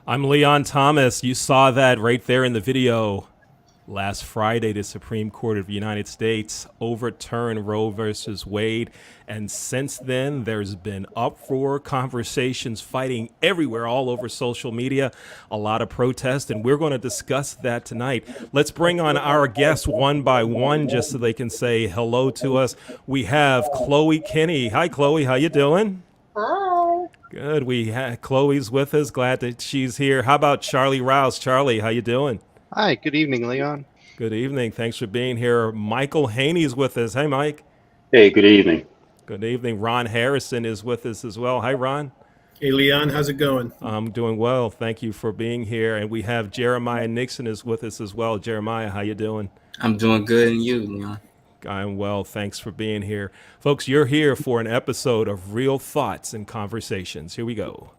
I'm Leon Thomas. You saw that right there in the video. Last Friday, the Supreme Court of the United States overturned Roe versus Wade. And since then, there's been uproar, conversations, fighting everywhere, all over social media, a lot of protest. And we're going to discuss that tonight. Let's bring on our guests one by one just so they can say hello to us. We have Chloe Kinney. Hi, Chloe. How you doing? Hi. Good. Chloe's with us. Glad that she's here. How about Charlie Rouse? Charlie, how you doing? Hi, good evening, Leon. Good evening. Thanks for being here. Michael Haney's with us. Hey, Mike. Hey, good evening. Good evening. Ron Harrison is with us as well. Hi, Ron. Hey, Leon, how's it going? I'm doing well. Thank you for being here. And we have Jeremiah Nixon is with us as well. Jeremiah, how you doing? I'm doing good, and you, Leon? I'm well. Thanks for being here. Folks, you're here for an episode of Real Thoughts and Conversations. Here we go.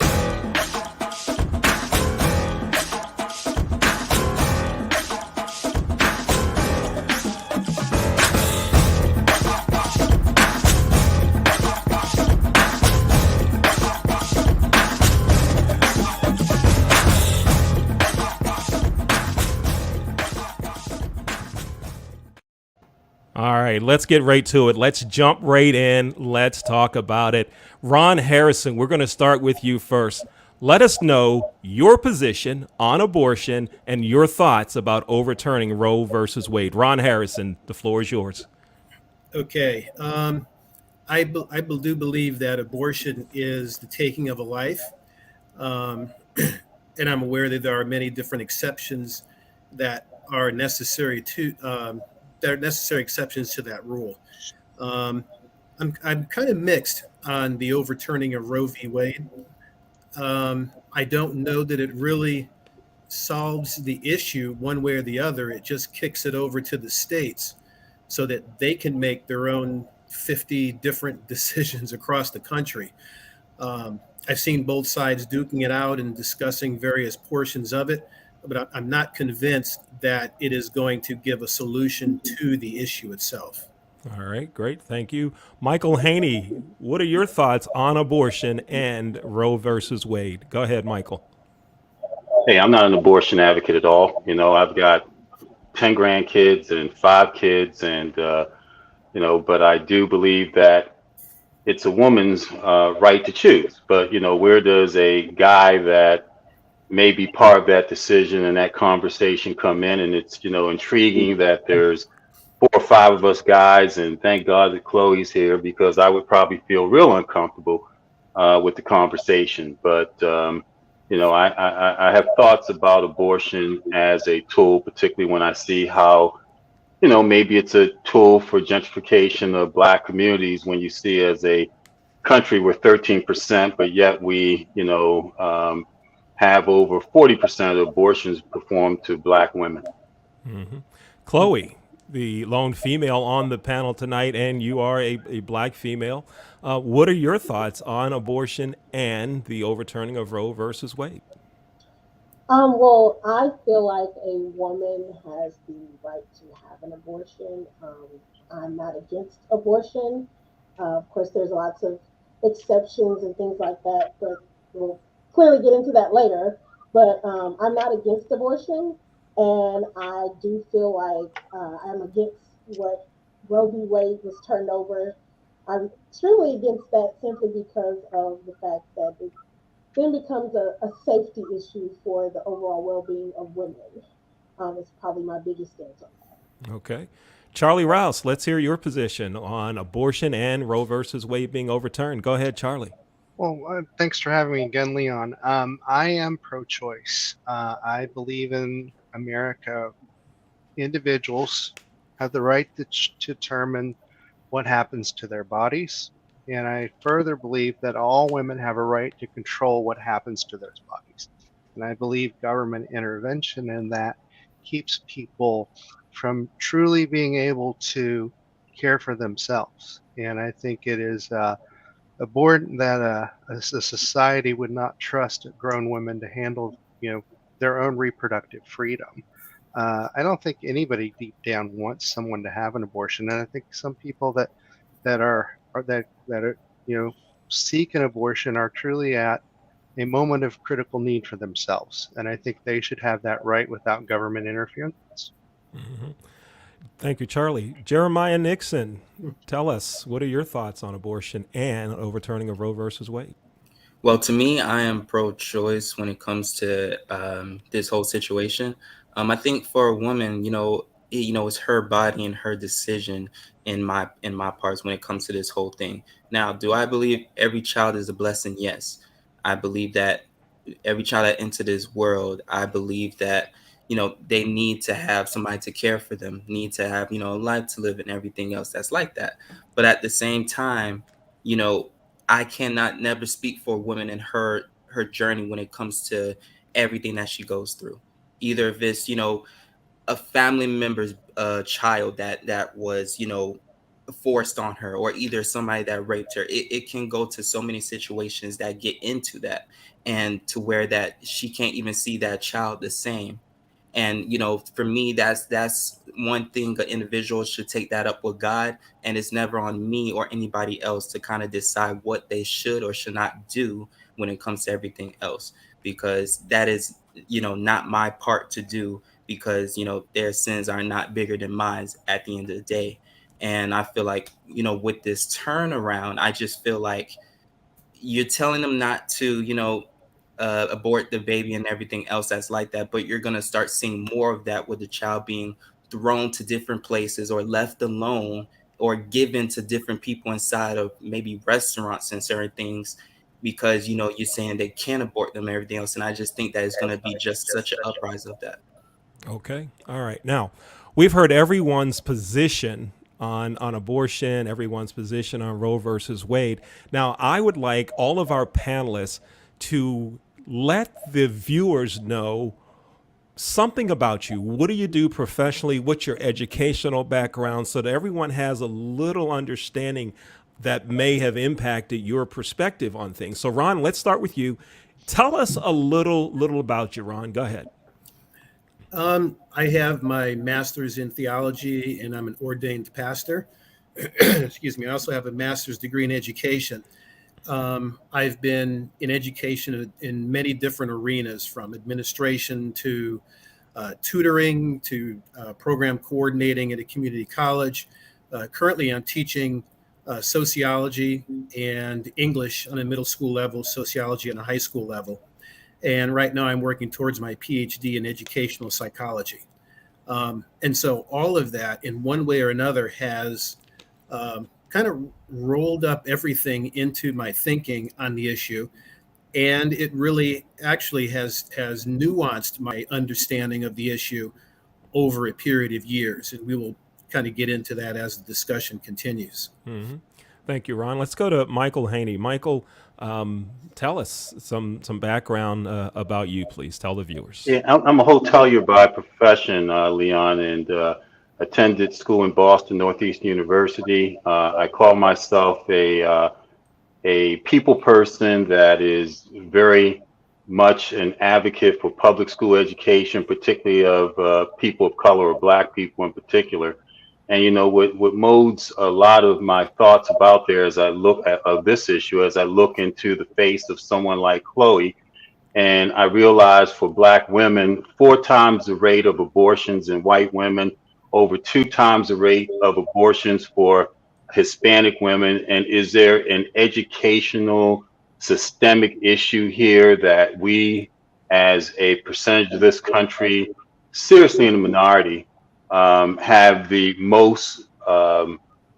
All right, let's get right to it. Let's jump right in. Let's talk about it. Ron Harrison, we're going to start with you first. Let us know your position on abortion and your thoughts about overturning Roe versus Wade. Ron Harrison, the floor is yours. Okay. Do believe that abortion is the taking of a life. Um, and I'm aware that there are many different exceptions that are necessary exceptions to that rule. I'm kind of mixed on the overturning of Roe v. Wade. I don't know that it really solves the issue one way or the other. It just kicks it over to the states so that they can make their own 50 different decisions across the country. I've seen both sides duking it out and discussing various portions of it, but I'm not convinced that it is going to give a solution to the issue itself. All right, great. Thank you. Michael Haney, what are your thoughts on abortion and Roe versus Wade? Go ahead, Michael. Hey, I'm not an abortion advocate at all. I've got 10 grandkids and 5 kids, and but I do believe that it's a woman's right to choose. But where does a guy that may be part of that decision and that conversation come in? And it's intriguing that there's 4 or 5 of us guys, and thank God that Chloe's here, because I would probably feel real uncomfortable with the conversation. But I have thoughts about abortion as a tool, particularly when I see how maybe it's a tool for gentrification of Black communities. When you see as a country we're 13%, but yet we have over 40% of abortions performed to Black women. Mm-hmm. Chloe, the lone female on the panel tonight, and you are a Black female. What are your thoughts on abortion and the overturning of Roe versus Wade? Well, I feel like a woman has the right to have an abortion. I'm not against abortion. Of course, there's lots of exceptions and things like that, but we'll clearly get into that later. But I'm not against abortion, and I do feel like I'm against what Roe v. Wade was turned over. I'm extremely against that simply because of the fact that it then becomes a safety issue for the overall well-being of women. It's probably my biggest stance on that. Okay. Charlie Rouse, let's hear your position on abortion and Roe versus Wade being overturned. Go ahead, Charlie. Well, thanks for having me again, Leon. I am pro-choice. I believe in America. Individuals have the right to determine what happens to their bodies. And I further believe that all women have a right to control what happens to their bodies. And I believe government intervention in that keeps people from truly being able to care for themselves. And I think it is a board that a society would not trust grown women to handle, their own reproductive freedom. I don't think anybody deep down wants someone to have an abortion, and I think some people that are seek an abortion are truly at a moment of critical need for themselves. And I think they should have that right without government interference. Hmm. Thank you, Charlie. Jeremiah Nixon, tell us, what are your thoughts on abortion and overturning of Roe versus Wade? Well, to me, I am pro-choice when it comes to this whole situation. I think for a woman, it's her body and her decision in my parts when it comes to this whole thing. Now, do I believe every child is a blessing? Yes, I believe that every child that entered this world, I believe that they need to have somebody to care for them, need to have a life to live and everything else that's like that. But at the same time, you know I cannot never speak for a woman in her journey when it comes to everything that she goes through. Either if it's a family member's child that was forced on her, or either somebody that raped her. It can go to so many situations that get into that, and to where that she can't even see that child the same. And for me, that's one thing. An individual should take that up with God, and it's never on me or anybody else to kind of decide what they should or should not do when it comes to everything else, because that is not my part to do, because their sins are not bigger than mine at the end of the day. And I feel like with this turnaround, I just feel like you're telling them not to, abort the baby and everything else that's like that, but you're going to start seeing more of that, with the child being thrown to different places or left alone or given to different people inside of maybe restaurants and certain things, because you're saying they can't abort them and everything else. And I just think that it's going to be just such an uprising of that. Okay. All right. Now, we've heard everyone's position on abortion, everyone's position on Roe versus Wade. Now, I would like all of our panelists to let the viewers know something about you. What do you do professionally? What's your educational background? So that everyone has a little understanding that may have impacted your perspective on things. So, Ron, let's start with you. Tell us a little about you, Ron. Go ahead. I have my master's in theology, and I'm an ordained pastor. Excuse me. I also have a master's degree in education. I've been in education in many different arenas, from administration to tutoring to program coordinating at a community college. Currently, I'm teaching sociology and English on a middle school level, sociology on a high school level. And right now, I'm working towards my PhD in educational psychology. And so, all of that, in one way or another, has kind of rolled up everything into my thinking on the issue. And it really actually has nuanced my understanding of the issue over a period of years. And we will kind of get into that as the discussion continues. Mm-hmm. Thank you, Ron. Let's go to Michael Haney. Michael, tell us some background about you, please. Tell the viewers. Yeah, I'm a hotelier by profession, Leon, and attended school in Boston, Northeastern University. I call myself a people person that is very much an advocate for public school education, particularly of people of color or Black people in particular. And what modes a lot of my thoughts about there as I look at of this issue, as I look into the face of someone like Chloe, and I realized for Black women, 4 times the rate of abortions in white women, over 2 times the rate of abortions for Hispanic women. And is there an educational systemic issue here that we, as a percentage of this country, seriously in the minority, have the most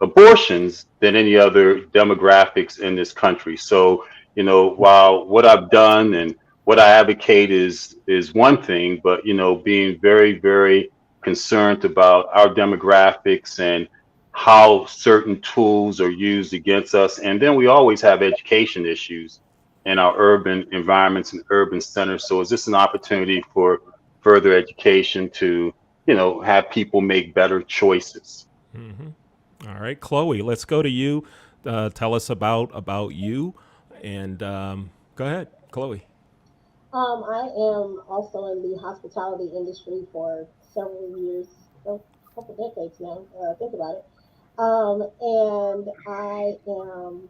abortions than any other demographics in this country? So, while what I've done and what I advocate is one thing, but being very, very concerned about our demographics and how certain tools are used against us. And then we always have education issues in our urban environments and urban centers. So is this an opportunity for further education to, have people make better choices? Mm-hmm. All right, Chloe, let's go to you. Tell us about you, and go ahead, Chloe. I am also in the hospitality industry for several years, a couple decades now. Think about it. And I am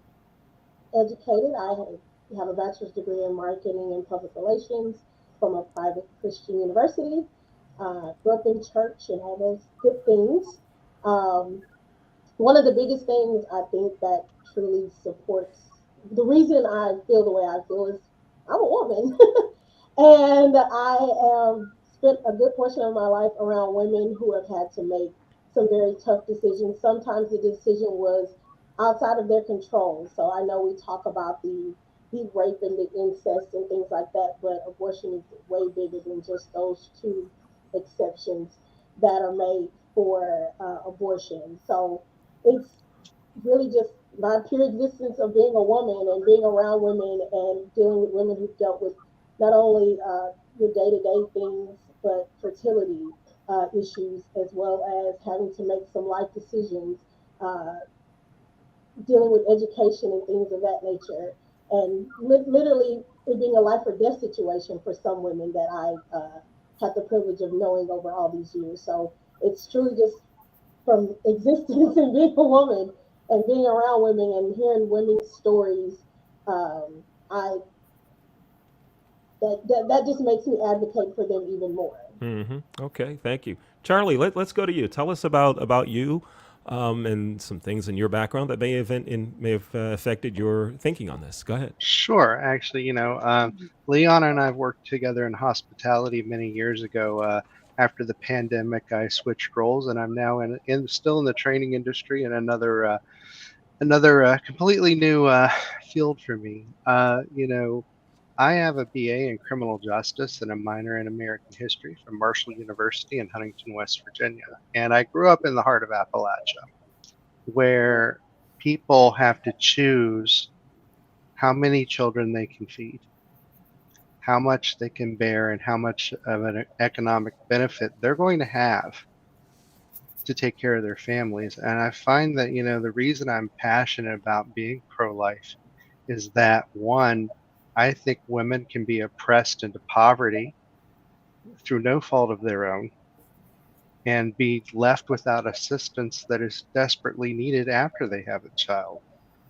educated. I have have a bachelor's degree in marketing and public relations from a private Christian university. Grew up in church and all those good things. Um, One of the biggest things I think that truly supports the reason I feel the way I feel is I'm a woman. And I have spent a good portion of my life around women who have had to make some very tough decisions. Sometimes the decision was outside of their control. So I know we talk about the rape and the incest and things like that, but abortion is way bigger than just those two exceptions that are made for abortion. So it's really just my pure existence of being a woman and being around women and dealing with women who've dealt with not only your day-to-day things, but fertility issues, as well as having to make some life decisions, uh, dealing with education and things of that nature, and literally it being a life or death situation for some women that I had the privilege of knowing over all these years. So it's truly just from existence and being a woman and being around women and hearing women's stories, I that just makes me advocate for them even more. Okay, thank you, Charlie. Let's go to you. Tell us about you, and some things in your background that may have affected your thinking on this. Go ahead. Sure. Actually, Leon and I have worked together in hospitality many years ago. After the pandemic, I switched roles, and I'm now still in the training industry in another completely new field for me. I have a BA in criminal justice and a minor in American history from Marshall University in Huntington, West Virginia. And I grew up in the heart of Appalachia, where people have to choose how many children they can feed, how much they can bear, and how much of an economic benefit they're going to have to take care of their families. And I find that, the reason I'm passionate about being pro life is that one, I think women can be oppressed into poverty through no fault of their own and be left without assistance that is desperately needed after they have a child.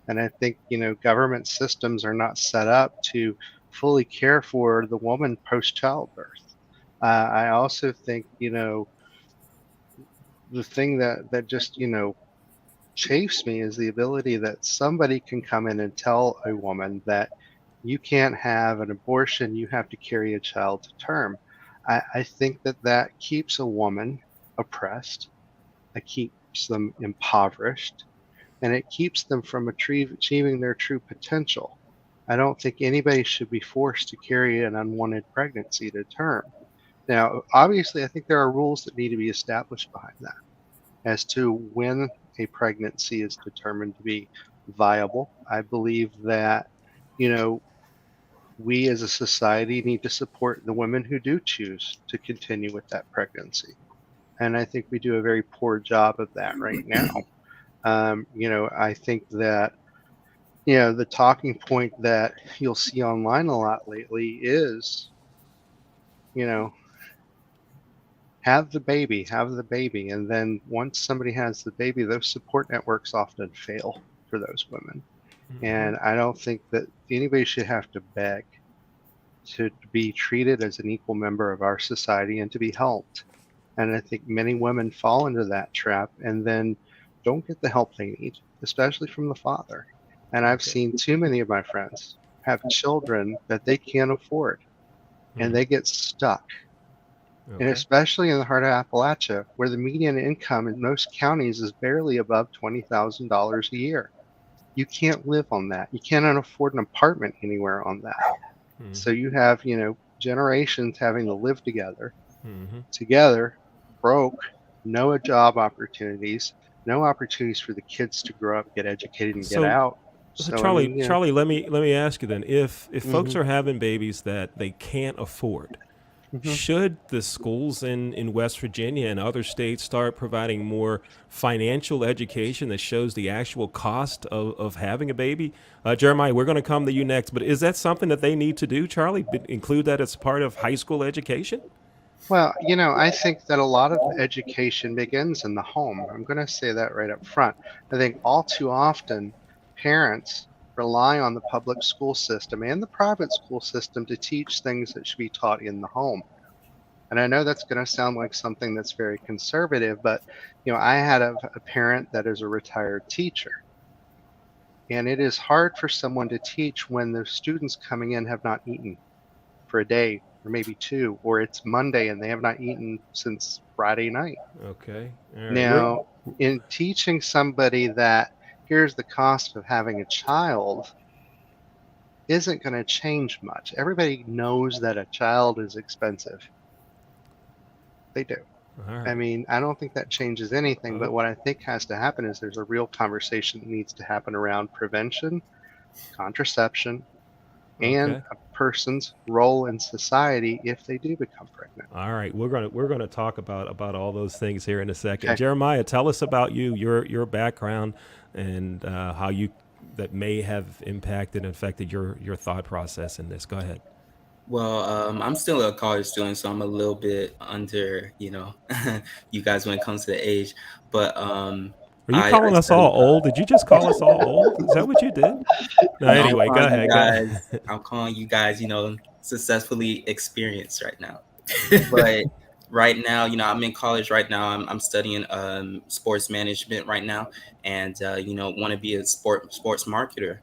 And I think, government systems are not set up to fully care for the woman post childbirth. I also think, the thing that just, chafes me is the ability that somebody can come in and tell a woman that you can't have an abortion, you have to carry a child to term. I think that keeps a woman oppressed, it keeps them impoverished, and it keeps them from achieving their true potential. I don't think anybody should be forced to carry an unwanted pregnancy to term. Now, obviously, I think there are rules that need to be established behind that as to when a pregnancy is determined to be viable. I believe that, you know, we as a society need to support the women who do choose to continue with that pregnancy. And I think we do a very poor job of that right now. I think that, the talking point that you'll see online a lot lately is, you know, have the baby. And then once somebody has the baby, those support networks often fail for those women. And I don't think that anybody should have to beg to be treated as an equal member of our society and to be helped. And I think many women fall into that trap and then don't get the help they need, especially from the father. And I've Okay. seen too many of my friends have children that they can't afford and they get stuck. And Okay. especially in the heart of Appalachia, where the median income in most counties is barely above $20,000 a year. You can't live on that. You cannot afford an apartment anywhere on that. So you have, generations having to live together, broke, no job opportunities, no opportunities for the kids to grow up, get educated, and get So, out. so So I mean, Charlie, let me ask you then: if folks hmm are having babies that they can't afford, hmm should the schools in West Virginia and other states start providing more financial education that shows the actual cost of having a baby? Jeremiah, we're going to come to you next, but is that something that they need to do, Charlie? Include that as part of high school education? well, I think that a lot of education begins in the home. I'm going to say that right up front. I think all too often, parents rely on the public school system and the private school system to teach things that should be taught in the home. And I know that's going to sound like something that's very conservative, but I had a parent that is a retired teacher, and it is hard for someone to teach when the students coming in have not eaten for a day or maybe two, or it's Monday and they have not eaten since Friday night. Okay. All right. Now, in teaching somebody that here's the cost of having a child isn't going to change much. Everybody knows that a child is expensive. They do. All right. I mean, I don't think that changes anything, but what I think has to happen is there's a real conversation that needs to happen around prevention, contraception, and Okay. a person's role in society if they do become pregnant. All right, we're gonna talk about all those things here in a second. Okay. Jeremiah, tell us about you, your background, and how you that may have impacted and affected your thought process in this. Go ahead. Well, I'm still a college student, so I'm a little bit under, you guys when it comes to the age. But Are you I calling us all studied. old? Did you just call us all old? Is that what you did? No, No, I'm anyway, go calling you ahead. Go guys. ahead. I'm calling you guys, successfully experienced right now. But right now, I'm in college right now. I'm studying sports management right now, and want to be a sports marketer.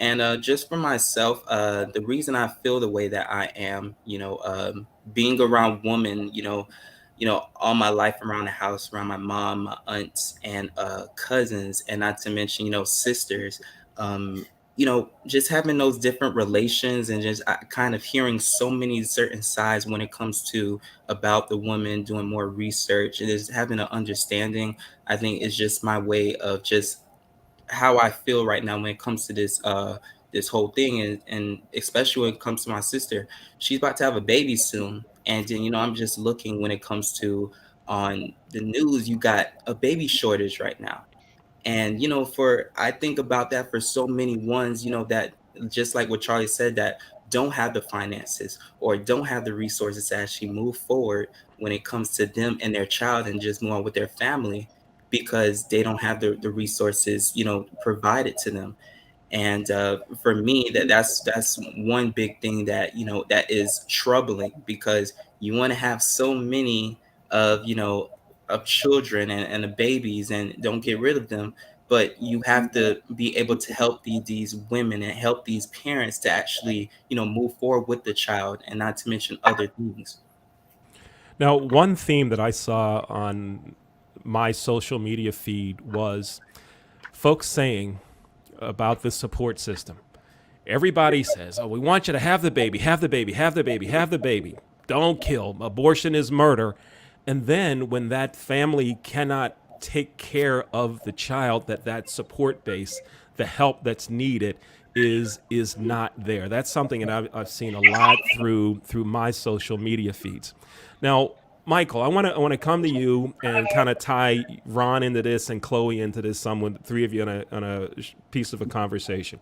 And just for myself, the reason I feel the way that I am, being around women, all my life around the house, around my mom, my aunts, and cousins, and not to mention, sisters. Um, just having those different relations and just kind of hearing so many certain sides when it comes to about the woman, doing more research, and just having an understanding. I think is just my way of just how I feel right now when it comes to this whole thing, and especially when it comes to my sister. She's about to have a baby soon, and then I'm just looking when it comes to on the news, you got a baby shortage right now. And for I think about that for so many ones, that just like what Charlie said, that don't have the finances or don't have the resources to actually move forward when it comes to them and their child and just move on with their family because they don't have the resources, provided to them. And for me, that's one big thing that that is troubling, because you want to have so many of of children and the babies and don't get rid of them, but you have to be able to help these women and help these parents to actually move forward with the child, and not to mention other things. Now, one theme that I saw on my social media feed was folks saying about the support system. Everybody says, "Oh, we want you to have the baby, have the baby, have the baby, have the baby. Don't kill. Abortion is murder." And then when that family cannot take care of the child, that support base, the help that's needed is not there. That's something that I've seen a lot through my social media feeds. Now, Michael, I want to come to you and kind of tie Ron into this and Chloe into this. Someone, three of you on a piece of a conversation.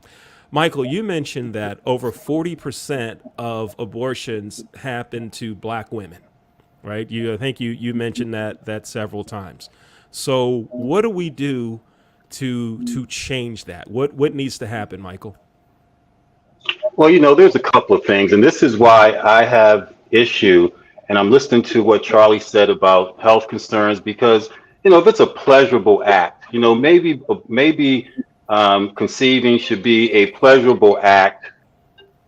Michael, you mentioned that over 40% of abortions happen to black women, right? I think you mentioned that several times. So what do we do to change that? What needs to happen, Michael? Well, there's a couple of things, and this is why I have issue, and I'm listening to what Charlie said about health concerns, because, if it's a pleasurable act, maybe conceiving should be a pleasurable act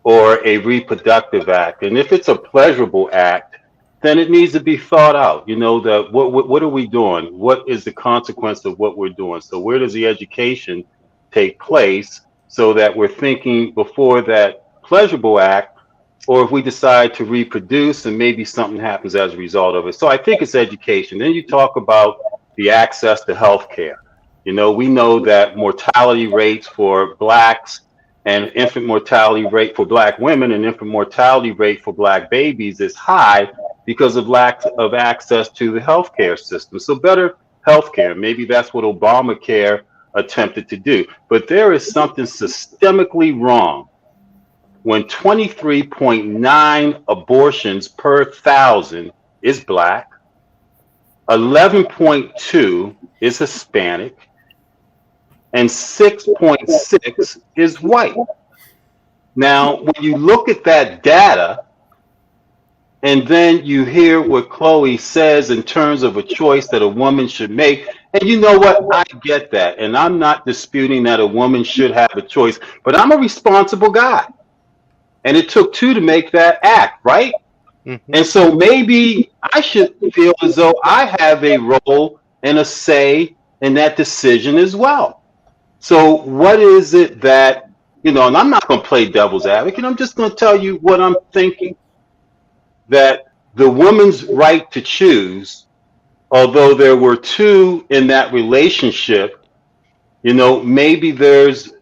or a reproductive act. And if it's a pleasurable act, then it needs to be thought out. That what are we doing? What is the consequence of what we're doing? So where does the education take place so that we're thinking before that pleasurable act, or if we decide to reproduce and maybe something happens as a result of it. So I think it's education. Then you talk about the access to health care. We know that mortality rates for blacks and infant mortality rate for black women and infant mortality rate for black babies is high because of lack of access to the healthcare system. So better healthcare. Maybe that's what Obamacare attempted to do. But there is something systemically wrong when 23.9 abortions per thousand is black, 11.2 is Hispanic, and 6.6 is white. Now, when you look at that data, and then you hear what Chloe says in terms of a choice that a woman should make. And you know what? I get that. And I'm not disputing that a woman should have a choice, but I'm a responsible guy. And it took two to make that act, right? Mm-hmm. And so maybe I should feel as though I have a role and a say in that decision as well. So what is it that, and I'm not going to play devil's advocate. I'm just going to tell you what I'm thinking. That the woman's right to choose, although there were two in that relationship, maybe there's,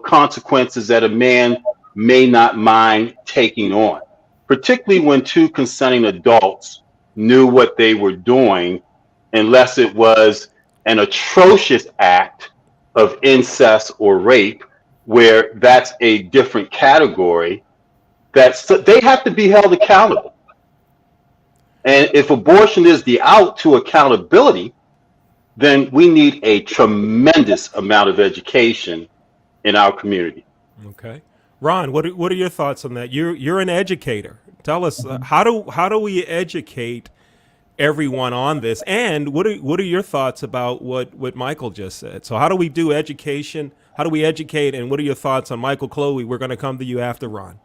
consequences that a man may not mind taking on, particularly when two consenting adults knew what they were doing, unless it was an atrocious act of incest or rape, where that's a different category, they have to be held accountable. And if abortion is the out to accountability, then we need a tremendous amount of education in our community. Okay, Ron, what are your thoughts on that? You're an educator. Tell us how do we educate everyone on this, and what are your thoughts about what Michael just said? So how do we do education? How do we educate? And what are your thoughts on Michael? Chloe, we're going to come to you after Ron.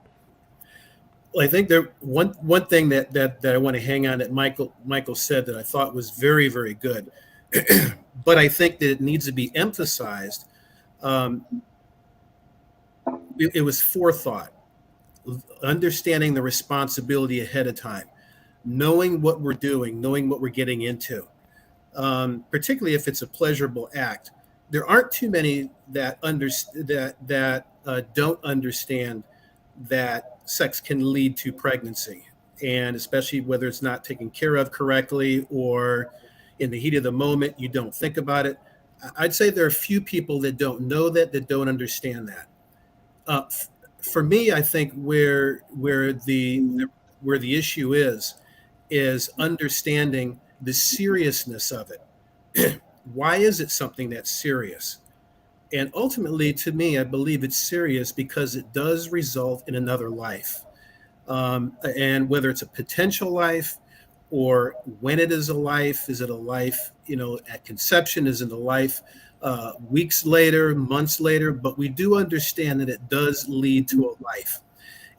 Well, I think there one thing that I want to hang on that Michael said that I thought was very, very good, but I think that it needs to be emphasized. It was forethought, understanding the responsibility ahead of time, knowing what we're doing, knowing what we're getting into, particularly if it's a pleasurable act. There aren't too many that don't understand that sex can lead to pregnancy, and especially whether it's not taken care of correctly or in the heat of the moment, you don't think about it. I'd say there are a few people that don't know that don't understand that. For me, I think where the issue is understanding the seriousness of it. Why is it something that's serious? And ultimately, to me, I believe it's serious because it does result in another life. And whether it's a potential life or when it is a life at conception, is it a life weeks later, months later, but we do understand that it does lead to a life.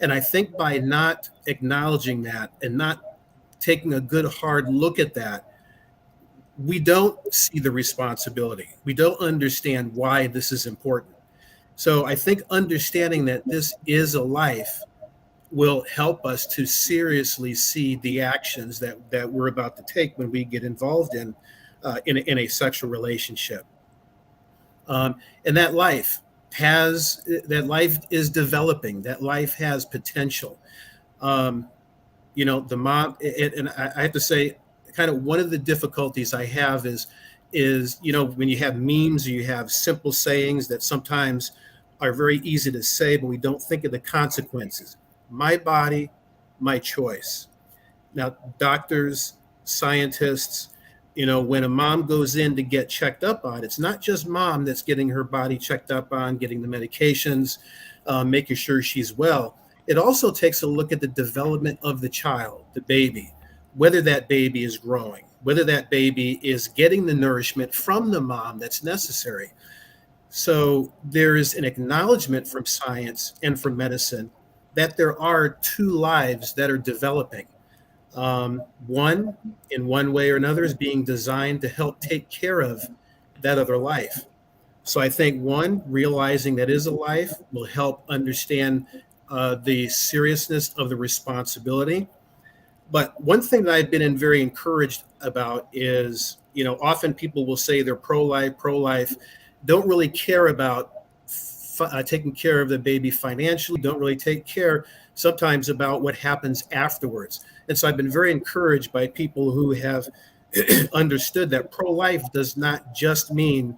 And I think by not acknowledging that and not taking a good hard look at that, we don't see the responsibility. We don't understand why this is important. So I think understanding that this is a life will help us to seriously see the actions that we're about to take when we get involved in a sexual relationship. And that life is developing. That life has potential. The mom, and I have to say, kind of one of the difficulties I have is when you have memes or you have simple sayings that sometimes are very easy to say, but we don't think of the consequences. My body, my choice. Now, doctors, scientists, when a mom goes in to get checked up on, it's not just mom that's getting her body checked up on, getting the medications, making sure she's well. It also takes a look at the development of the child, the baby, whether that baby is growing, whether that baby is getting the nourishment from the mom that's necessary. So there is an acknowledgement from science and from medicine that there are two lives that are developing. One, in one way or another, is being designed to help take care of that other life. So I think one, realizing that is a life will help understand the seriousness of the responsibility. But one thing that I've been very encouraged about is, often people will say they're pro-life, don't really care about taking care of the baby financially, don't really take care sometimes about what happens afterwards. And so I've been very encouraged by people who have understood that pro-life does not just mean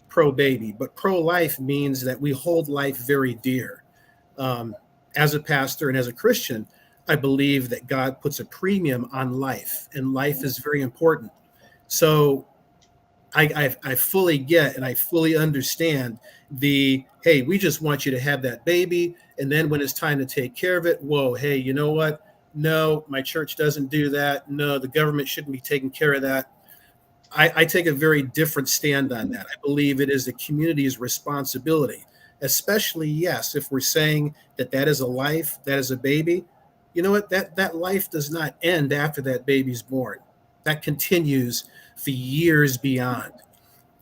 pro-baby, but pro-life means that we hold life very dear. As a pastor and as a Christian, I believe that God puts a premium on life, and life is very important. So I fully get and I fully understand the, hey, we just want you to have that baby. And then when it's time to take care of it, whoa, hey, you know what? No, my church doesn't do that. No, the government shouldn't be taking care of that. I take a very different stand on that. I believe it is the community's responsibility, especially, yes, if we're saying that that is a life, that is a baby. You know what? That life does not end after that baby's born. That continues for years beyond.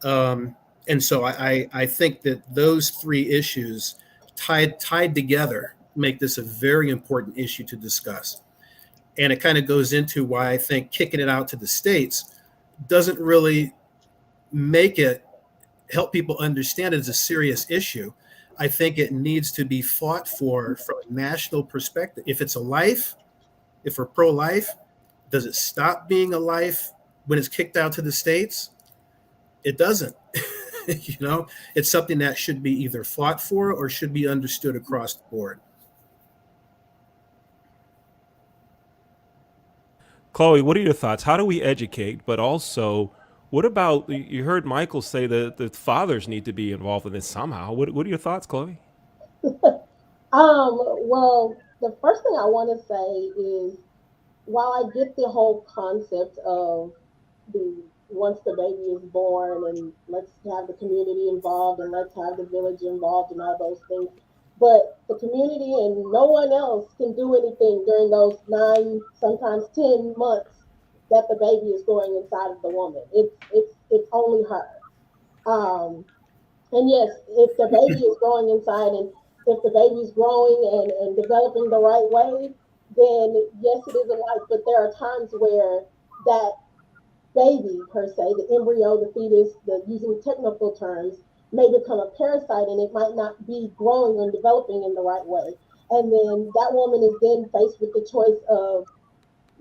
Um, and so I think that those three issues tied together make this a very important issue to discuss. And it kind of goes into why I think kicking it out to the states doesn't really make it help people understand it as a serious issue. I think it needs to be fought for from a national perspective. If it's a life, if we're pro-life, does it stop being a life when it's kicked out to the states? It doesn't. It's something that should be either fought for or should be understood across the board. Chloe, what are your thoughts? How do we educate? But also, what about you heard Michael say that the fathers need to be involved in this somehow? What are your thoughts, Chloe? Well, the first thing I want to say is while I get the whole concept of the once the baby is born and let's have the community involved and let's have the village involved and all those things, but the community and no one else can do anything during those 9, sometimes 10 months that the baby is going inside of the woman. It's only her. Um, and yes, if the baby is growing inside and if the baby's growing and developing the right way, then yes, it is a life. But there are times where that baby, per se, the embryo, the fetus, the using technical terms, may become a parasite and it might not be growing and developing in the right way. And then that woman is then faced with the choice of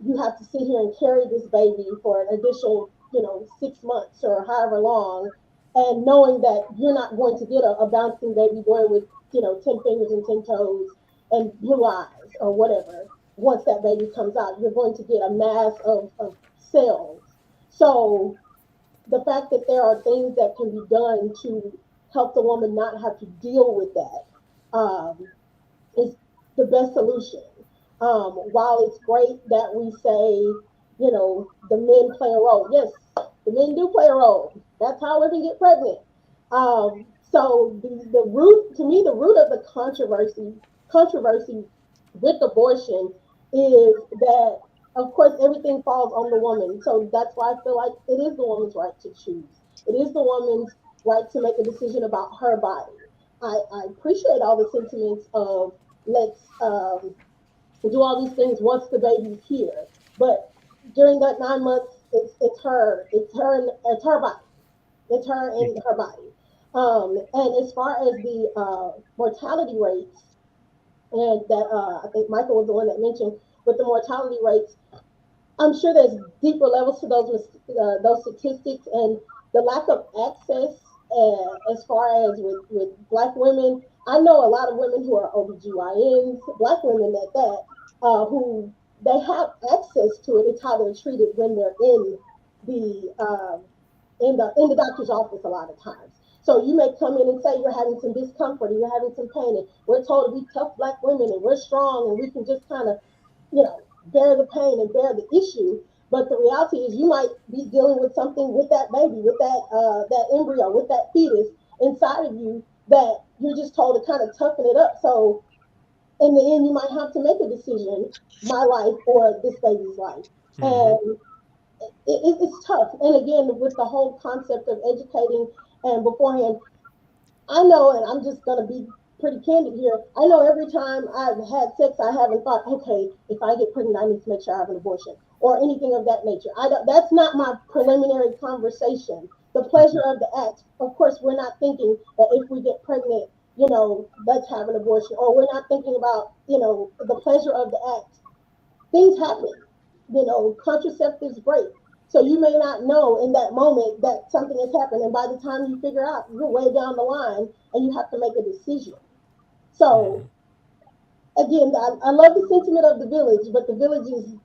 you have to sit here and carry this baby for an additional, 6 months or however long, and knowing that you're not going to get a bouncing baby boy with, 10 fingers and 10 toes and blue eyes or whatever. Once that baby comes out, you're going to get a mass of cells. So the fact that there are things that can be done to help the woman not have to deal with that, is the best solution. While it's great that we say, the men play a role. Yes, the men do play a role. That's how women get pregnant. So the root, to me, the root of the controversy with abortion is that, of course, everything falls on the woman. So that's why I feel like it is the woman's right to choose. It is the woman's right to make a decision about her body. I appreciate all the sentiments of let's do all these things once the baby's here, but during that 9 months, it's her body, it's her and her body. And as far as the mortality rates, and that I think Michael was the one that mentioned with the mortality rates, I'm sure there's deeper levels to those statistics and the lack of access. As far as with Black women, I know a lot of women who are OBGYNs, Black women at that, who they have access to it. It's how they're treated when they're the um, in the doctor's office a lot of times. So you may come in and say you're having some discomfort or you're having some pain, and we're told to be tough Black women and we're strong and we can just kind of, bear the pain and bear the issue. But the reality is, you might be dealing with something with that baby, with that embryo, with that fetus inside of you that you're just told to kind of toughen it up. So in the end, you might have to make a decision: my life or this baby's life. Mm-hmm. And it's tough. And again, with the whole concept of educating and beforehand, I know, and I'm just gonna be pretty candid here. I know every time I've had sex, I haven't thought, okay, if I get pregnant, I need to make sure I have an abortion or anything of that nature. I don't. That's not my preliminary conversation. The pleasure of the act. Of course, we're not thinking that if we get pregnant, let's have an abortion, or we're not thinking about, the pleasure of the act. Things happen. Contraceptives break. So you may not know in that moment that something has happened. And by the time you figure out, you're way down the line and you have to make a decision. Mm-hmm. So again, I love the sentiment of the village, but the village is,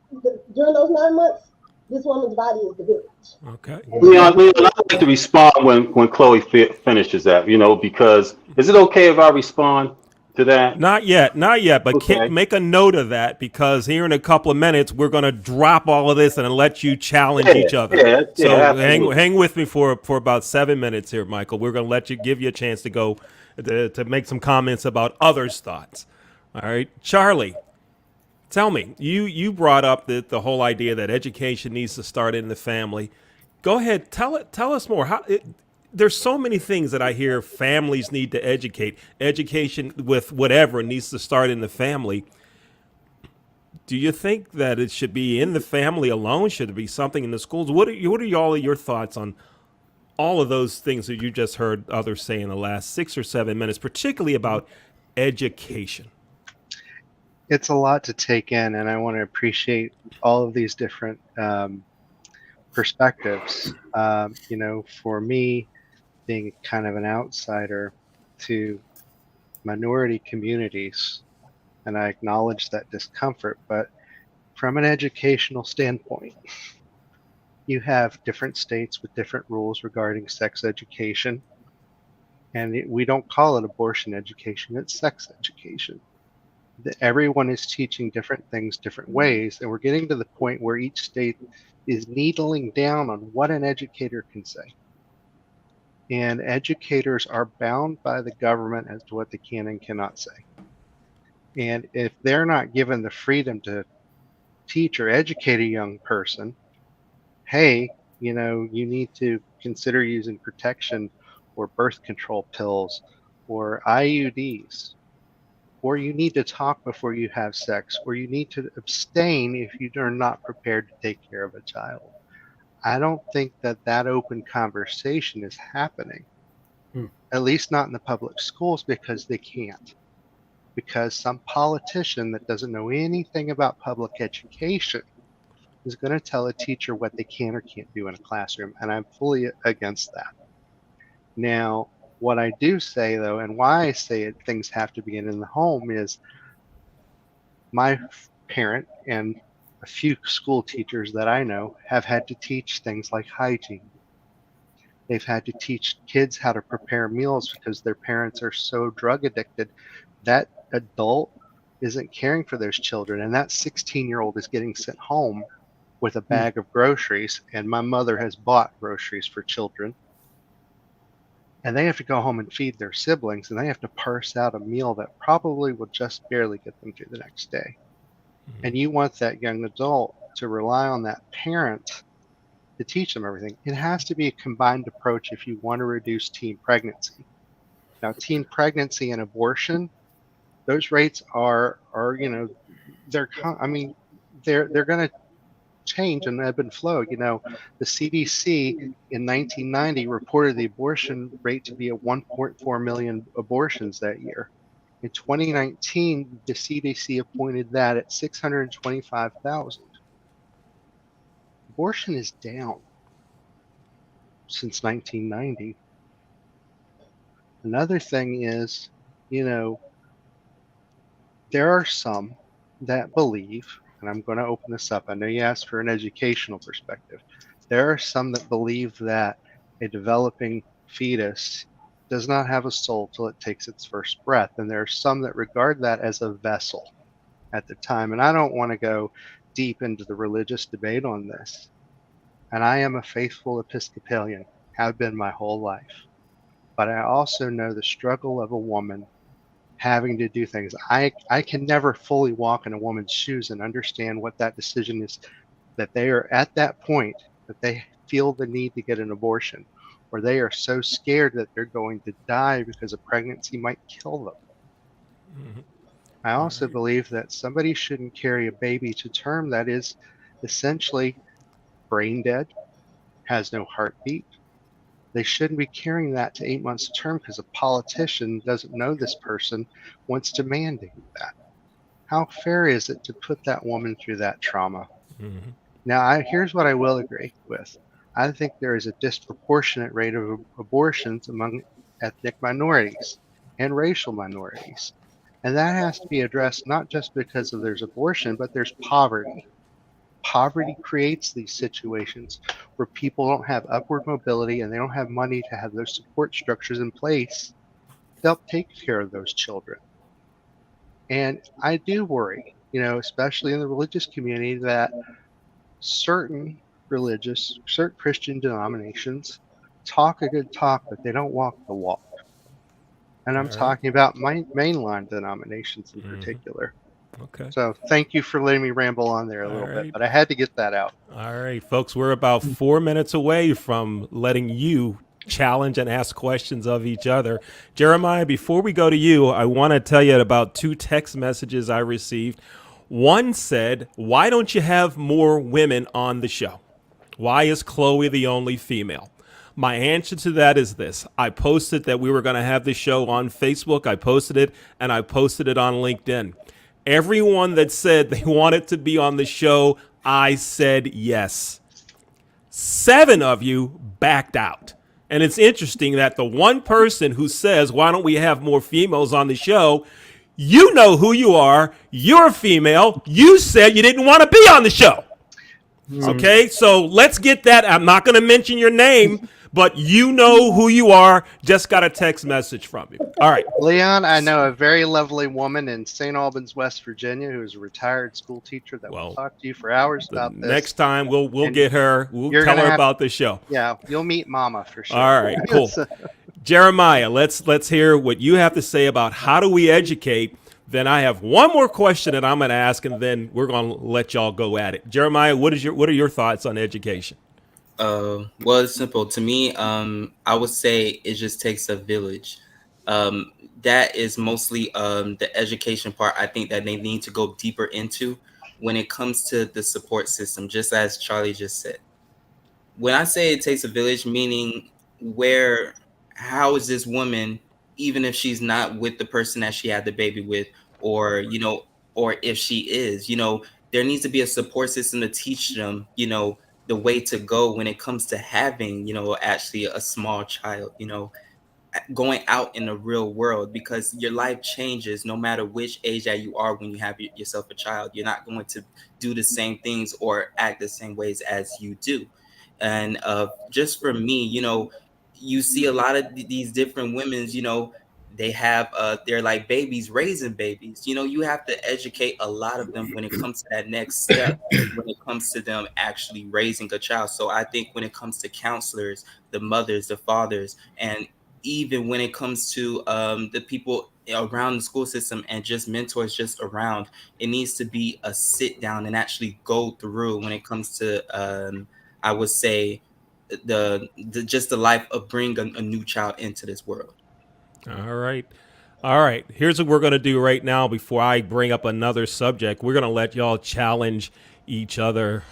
during those 9 months, this woman's body is the village. Okay. And Leon, I'd like to respond when Chloe finishes that, because is it okay if I respond to that? Not yet, not yet, but Okay. make a note of that, because here in a couple of minutes we're going to drop all of this and let you challenge Yeah, each other. yeah, So absolutely. hang with me for about 7 minutes here, Michael. We're going to give you a chance to go to make some comments about others' thoughts. All right, Charlie, tell me, you brought up the whole idea that education needs to start in the family. Go ahead, tell us more. There's so many things that I hear families need to educate. Education with whatever needs to start in the family. Do you think that it should be in the family alone? Should it be something in the schools? What are all of your thoughts on all of those things that you just heard others say in the last 6 or 7 minutes, particularly about education? It's a lot to take in, and I want to appreciate all of these different perspectives. For me, being kind of an outsider to minority communities, and I acknowledge that discomfort, but from an educational standpoint, you have different states with different rules regarding sex education, and we don't call it abortion education, it's sex education. Everyone is teaching different things different ways, and we're getting to the point where each state is needling down on what an educator can say. And educators are bound by the government as to what they can and cannot say. And if they're not given the freedom to teach or educate a young person, hey, you need to consider using protection or birth control pills or IUDs, or you need to talk before you have sex, or you need to abstain if you are not prepared to take care of a child. I don't think that open conversation is happening, at least not in the public schools, because they can't. Because some politician that doesn't know anything about public education is going to tell a teacher what they can or can't do in a classroom, and I'm fully against that. Now, what I do say, though, and why I say things have to begin in the home is my parent and a few school teachers that I know have had to teach things like hygiene. They've had to teach kids how to prepare meals because their parents are so drug addicted. That adult isn't caring for those children, and that 16-year-old is getting sent home with a bag of groceries, and my mother has bought groceries for children, and they have to go home and feed their siblings, and they have to parse out a meal that probably will just barely get them through the next day. And you want that young adult to rely on that parent to teach them everything. It has to be a combined approach if you want to reduce teen pregnancy. Now, teen pregnancy and abortion, those rates are they're going to change and ebb and flow. The CDC in 1990 reported the abortion rate to be at 1.4 million abortions that year. In 2019, the CDC appointed that at 625,000. Abortion is down since 1990. Another thing is, there are some that believe, and I'm going to open this up. I know you asked for an educational perspective. There are some that believe that a developing fetus does not have a soul till it takes its first breath. And there are some that regard that as a vessel at the time. And I don't want to go deep into the religious debate on this. And I am a faithful Episcopalian, have been my whole life. But I also know the struggle of a woman having to do things. I can never fully walk in a woman's shoes and understand what that decision is, that they are at that point that they feel the need to get an abortion, or they are so scared that they're going to die because a pregnancy might kill them. Mm-hmm. I also believe that somebody shouldn't carry a baby to term that is essentially brain dead, has no heartbeat. They shouldn't be carrying that to 8 months to term because a politician doesn't know this person wants to mandate that. How fair is it to put that woman through that trauma? Mm-hmm. Now, here's what I will agree with. I think there is a disproportionate rate of abortions among ethnic minorities and racial minorities. And that has to be addressed not just because there's abortion, but there's poverty. Poverty creates these situations where people don't have upward mobility and they don't have money to have those support structures in place to help take care of those children. And I do worry, especially in the religious community, that certain certain Christian denominations talk a good talk, but they don't walk the walk. And I'm All right. talking about mainline denominations in Mhm. particular. Okay. So thank you for letting me ramble on there a All little bit, right. but I had to get that out. All right, folks, we're about 4 minutes away from letting you challenge and ask questions of each other. Jeremiah, before we go to you, I want to tell you about 2 text messages I received. One said, "Why don't you have more women on the show? Why is Chloe the only female?" My answer to that is this. I posted that we were going to have this show on Facebook. I posted it, and I posted it on LinkedIn. Everyone that said they wanted to be on the show, I said yes. 7 of you backed out. And it's interesting that the one person who says, "Why don't we have more females on the show?" You know who you are. You're a female. You said you didn't want to be on the show. Okay, so let's get that. I'm not going to mention your name, but you know who you are. Just got a text message from you. All right. Leon, I know a very lovely woman in St. Albans, West Virginia, who is a retired school teacher that will talk to you for hours about this. Next time we'll get her. We'll tell her about the show. Yeah, you'll meet Mama for sure. All right, cool. Jeremiah, let's hear what you have to say about how do we educate. Then I have one more question that I'm going to ask, and then we're going to let y'all go at it. Jeremiah, what are your thoughts on education? Well, it's simple. To me, I would say it just takes a village. That is mostly the education part. I think that they need to go deeper into when it comes to the support system, just as Charlie just said. When I say it takes a village, meaning how is this woman, even if she's not with the person that she had the baby with, or or if she is, there needs to be a support system to teach them, the way to go when it comes to having, actually a small child, going out in the real world, because your life changes no matter which age that you are. When you have yourself a child, you're not going to do the same things or act the same ways as you do. And just for me, you see a lot of these different women's, they have they're like babies raising babies. You have to educate a lot of them when it comes to that next step, when it comes to them actually raising a child. So I think when it comes to counselors, the mothers, the fathers, and even when it comes to the people around the school system and just mentors just around, it needs to be a sit down and actually go through when it comes to I would say the just the life of bringing a new child into this world. All right. Here's what we're going to do right now before I bring up another subject. We're going to let y'all challenge each other.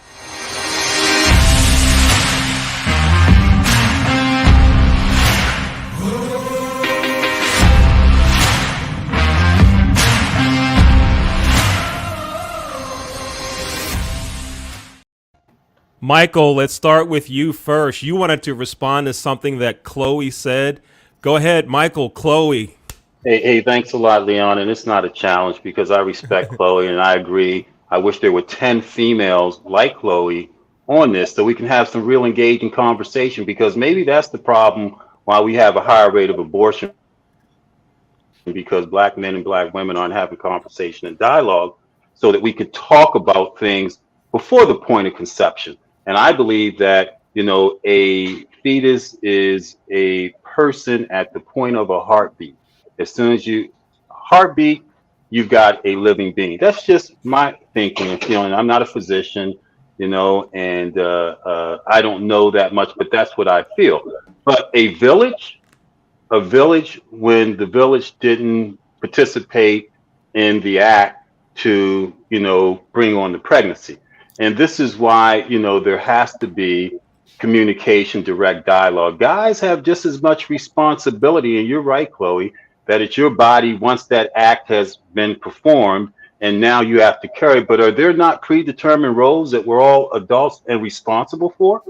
Michael, let's start with you first. You wanted to respond to something that Chloe said. Go ahead, Michael. Chloe. Hey, thanks a lot, Leon. And it's not a challenge because I respect Chloe and I agree. I wish there were 10 females like Chloe on this so we can have some real engaging conversation, because maybe that's the problem why we have a higher rate of abortion, because black men and black women aren't having conversation and dialogue so that we can talk about things before the point of conception. And I believe that, a fetus is a person at the point of a heartbeat. As soon as you heartbeat, you've got a living being. That's just my thinking and feeling. I'm not a physician, and I don't know that much, but that's what I feel. But a village, when the village didn't participate in the act to, bring on the pregnancy. And this is why, there has to be communication, direct dialogue. Guys have just as much responsibility. And you're right, Chloe, that it's your body once that act has been performed. And now you have to carry. But are there not predetermined roles that we're all adults and responsible for,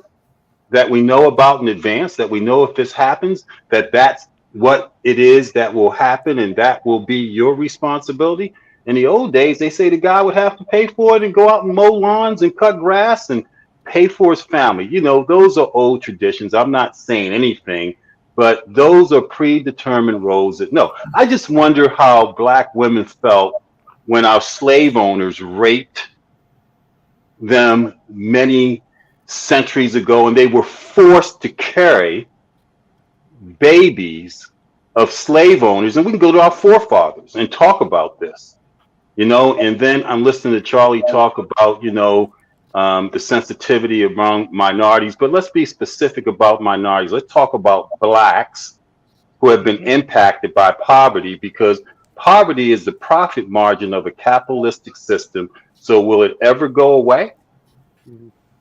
that we know about in advance, that we know if this happens, that's what it is that will happen and that will be your responsibility? In the old days, they say the guy would have to pay for it and go out and mow lawns and cut grass and pay for his family. You know, those are old traditions. I'm not saying anything, but those are predetermined roles that no. I just wonder how black women felt when our slave owners raped them many centuries ago and they were forced to carry babies of slave owners. And we can go to our forefathers and talk about this, you know. And then I'm listening to Charlie talk about, you know, the sensitivity among minorities, but let's be specific about minorities. Let's talk about blacks who have been impacted by poverty, because poverty is the profit margin of a capitalistic system. So will it ever go away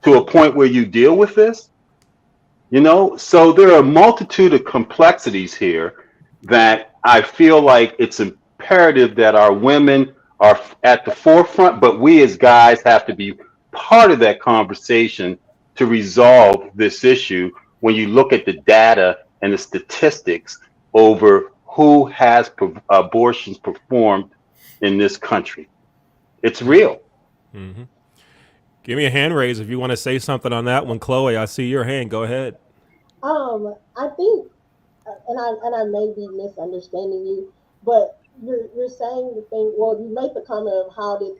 to a point where you deal with this? You know, so there are a multitude of complexities here that I feel like it's imperative that our women are at the forefront, but we as guys have to be part of that conversation to resolve this issue when you look at the data and the statistics over who has abortions performed in this country. It's real. Mm-hmm. Give me a hand raise if you want to say something on that one, Chloe. I see your hand. Go ahead. I think, and I may be misunderstanding you, but you're saying the thing. Well, you made the comment of how did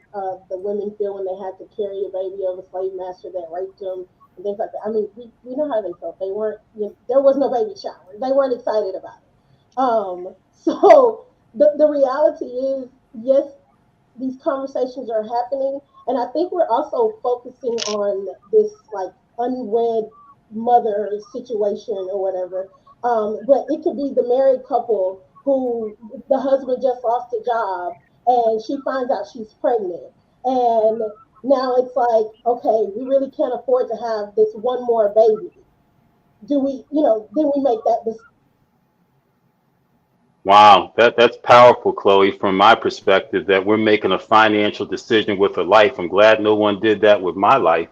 the women feel when they had to carry a baby of a slave master that raped them and things like that. I mean, we know how they felt. They weren't. There was no baby shower. They weren't excited about it. So the reality is, yes, these conversations are happening, and I think we're also focusing on this like unwed mother situation or whatever. But it could be the married couple who the husband just lost a job and she finds out she's pregnant, and now it's like, okay, we really can't afford to have this one more baby. Do we, then we make that decision. Wow, that's powerful, Chloe, from my perspective, that we're making a financial decision with a life. I'm glad no one did that with my life,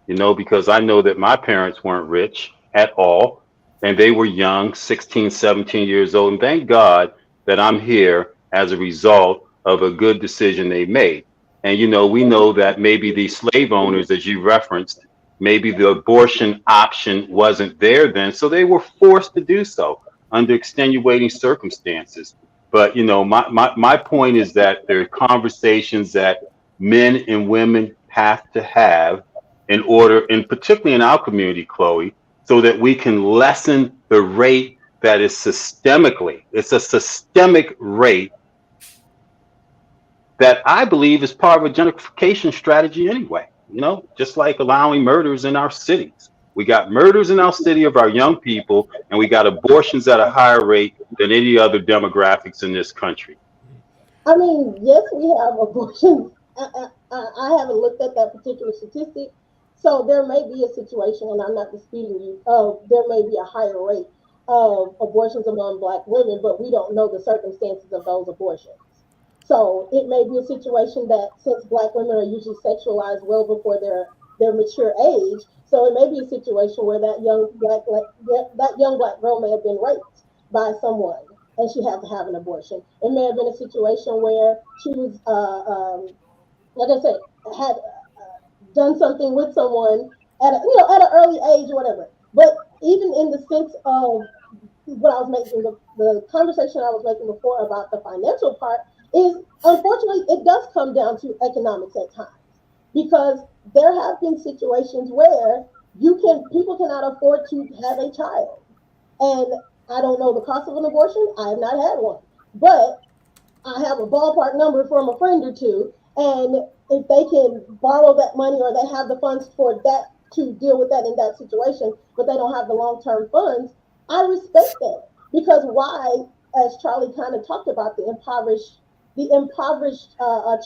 you know, because I know that my parents weren't rich at all and they were young, 16, 17 years old. And thank God that I'm here as a result of a good decision they made. And, you know, we know that maybe these slave owners, as you referenced, maybe the abortion option wasn't there then, so they were forced to do so under extenuating circumstances. But, you know, my point is that there are conversations that men and women have to have in order, and particularly in our community, Chloe, so that we can lessen the rate that is systemically, it's a systemic rate that I believe is part of a gentrification strategy anyway, you know, just like allowing murders in our cities. We got murders in our city of our young people, and we got abortions at a higher rate than any other demographics in this country. I mean, yes, we have abortions. I haven't looked at that particular statistic. So there may be a situation, and I'm not disputing you, there may be a higher rate of abortions among Black women, but we don't know the circumstances of those abortions. So it may be a situation that since Black women are usually sexualized well before their mature age, so it may be a situation where that young Black girl may have been raped by someone and she had to have an abortion. It may have been a situation where she was, like I said, had done something with someone at at an early age or whatever. But even in the sense of what I was making, the conversation I was making before about the financial part is, unfortunately, it does come down to economics at times, because there have been situations where people cannot afford to have a child. And I don't know the cost of an abortion. I have not had one, but I have a ballpark number from a friend or two, and if they can borrow that money or they have the funds for that to deal with that in that situation, but they don't have the long-term funds, I respect that. Because why, as Charlie kind of talked about, the impoverished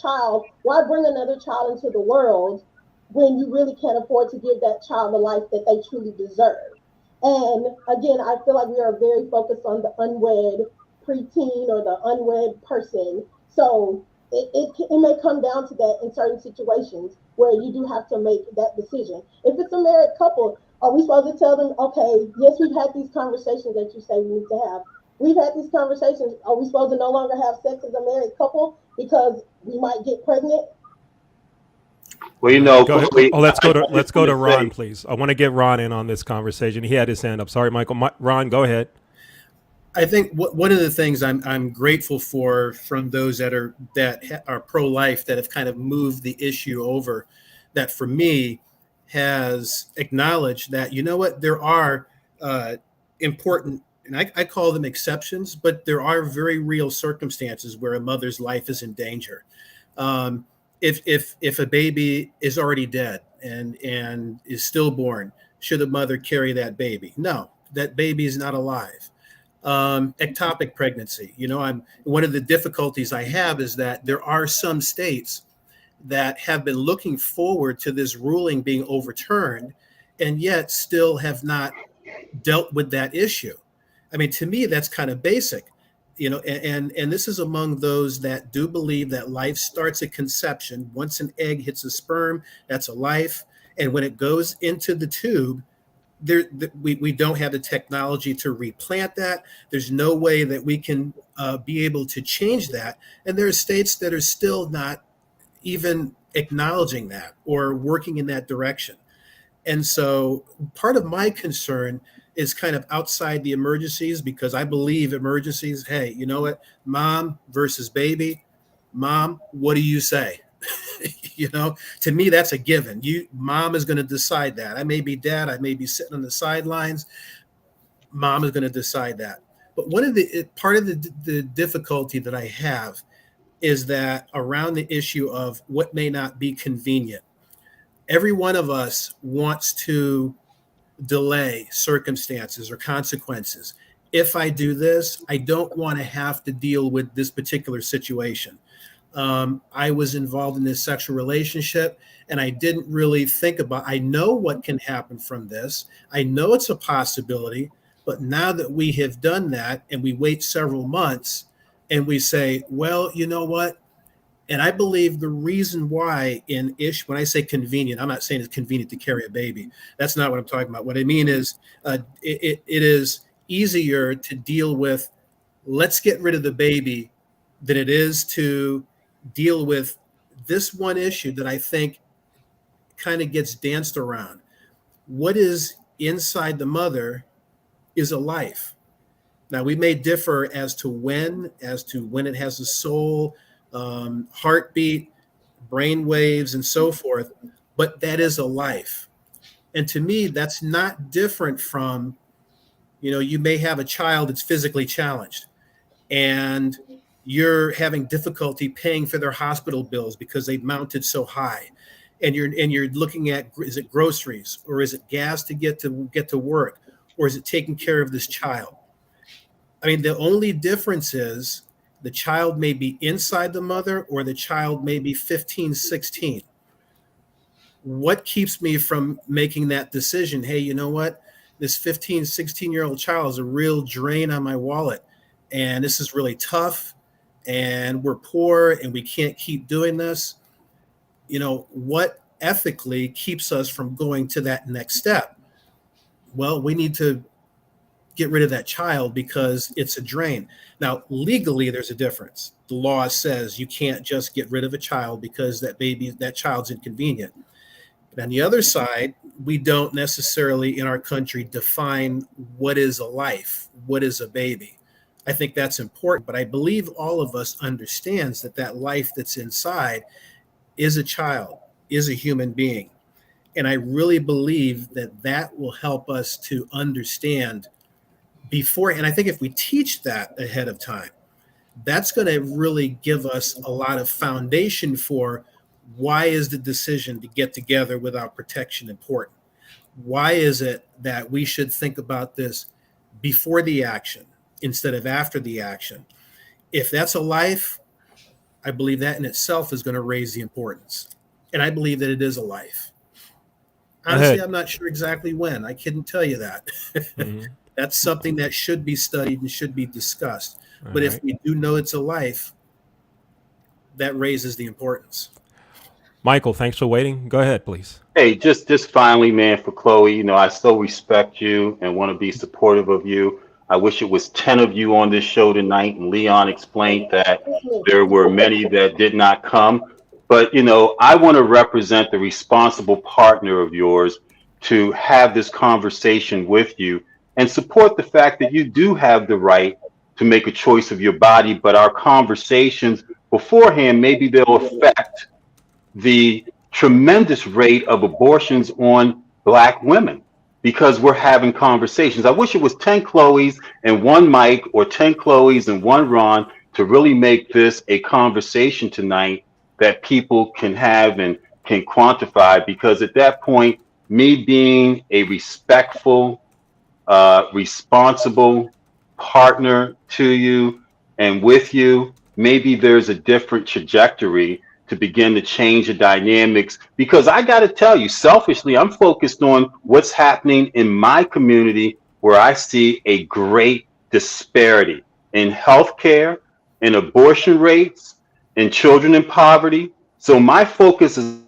child, why bring another child into the world when you really can't afford to give that child the life that they truly deserve? And again, I feel like we are very focused on the unwed preteen or the unwed person. So it may come down to that in certain situations where you do have to make that decision. If it's a married couple, are we supposed to tell them, okay, yes, we've had these conversations that you say we need to have, We've had these conversations. Are we supposed to no longer have sex as a married couple because we might get pregnant? Well, All right, go ahead. Chloe, Oh, I let's just go want to to Ron, say, please. I want to get Ron in on this conversation. He had his hand up. Sorry, Michael. Ron, go ahead. I think one of the things I'm grateful for from those that are pro life that have kind of moved the issue over, that for me has acknowledged that, you know what, there are important, and I call them exceptions, but there are very real circumstances where a mother's life is in danger. Um, if a baby is already dead and is stillborn, should a mother carry that baby? No, that baby is not alive. Ectopic pregnancy. I'm one of the difficulties I have is that there are some states that have been looking forward to this ruling being overturned, and yet still have not dealt with that issue. I mean, to me, that's kind of basic. And this is among those that do believe that life starts at conception. Once an egg hits a sperm, that's a life, and when it goes into the tube, we don't have the technology to replant that. There's no way that we can be able to change that. And there are states that are still not even acknowledging that or working in that direction. And so part of my concern is kind of outside the emergencies, because I believe emergencies, hey, you know what, mom versus baby, mom, what do you say? To me, that's a given. Mom is going to decide that. I may be dad, I may be sitting on the sidelines. Mom is going to decide that. But part of the difficulty that I have is that around the issue of what may not be convenient. Every one of us wants to delay circumstances or consequences. If I do this, I don't want to have to deal with this particular situation. I was involved in this sexual relationship, and I didn't really think about, I know what can happen from this. I know it's a possibility, but now that we have done that and we wait several months and we say, well, you know what? And I believe the reason why when I say convenient, I'm not saying it's convenient to carry a baby. That's not what I'm talking about. What I mean is it is easier to deal with, let's get rid of the baby, than it is to deal with this one issue that I think kind of gets danced around. What is inside the mother is a life. Now, we may differ as to when it has a soul, heartbeat, brain waves, and so forth, but that is a life. And to me, that's not different from, you may have a child that's physically challenged, and you're having difficulty paying for their hospital bills because they've mounted so high, and you're looking at, is it groceries, or is it gas to get to work, or is it taking care of this child? I mean, the only difference is the child may be inside the mother, or the child may be 15, 16. What keeps me from making that decision? Hey, you know what? This 15, 16-year-old child is a real drain on my wallet, and this is really tough, and we're poor, and we can't keep doing this. What ethically keeps us from going to that next step? Well, we need to get rid of that child because it's a drain. Now, legally, there's a difference. The law says you can't just get rid of a child because that child's inconvenient. But on the other side, we don't necessarily in our country define what is a life, what is a baby. I think that's important, but I believe all of us understands that life that's inside is a child, is a human being. And I really believe that will help us to understand before. And I think if we teach that ahead of time, that's going to really give us a lot of foundation for why is the decision to get together without protection important? Why is it that we should think about this before the action instead of after the action? If that's a life, I believe that in itself is going to raise the importance. And I believe that it is a life. Honestly, I'm not sure exactly when. I couldn't tell you that. Mm-hmm. That's something that should be studied and should be discussed. But if we do know it's a life, that raises the importance. Michael, thanks for waiting. Go ahead, please. Hey, just finally, man, for Chloe, I still respect you and want to be supportive of you. I wish it was 10 of you on this show tonight. And Leon explained that It's me. there were many that did not come. But, I want to represent the responsible partner of yours to have this conversation with you and support the fact that you do have the right to make a choice of your body. But our conversations beforehand, maybe they'll affect the tremendous rate of abortions on Black women because we're having conversations. I wish it was 10 Chloes and one Mike, or 10 Chloes and one Ron, to really make this a conversation tonight that people can have and can quantify, because at that point, me being a respectful, responsible partner to you and with you, maybe there's a different trajectory to begin to change the dynamics. Because I got to tell you, selfishly, I'm focused on what's happening in my community, where I see a great disparity in healthcare, in abortion rates, in children in poverty. So my focus is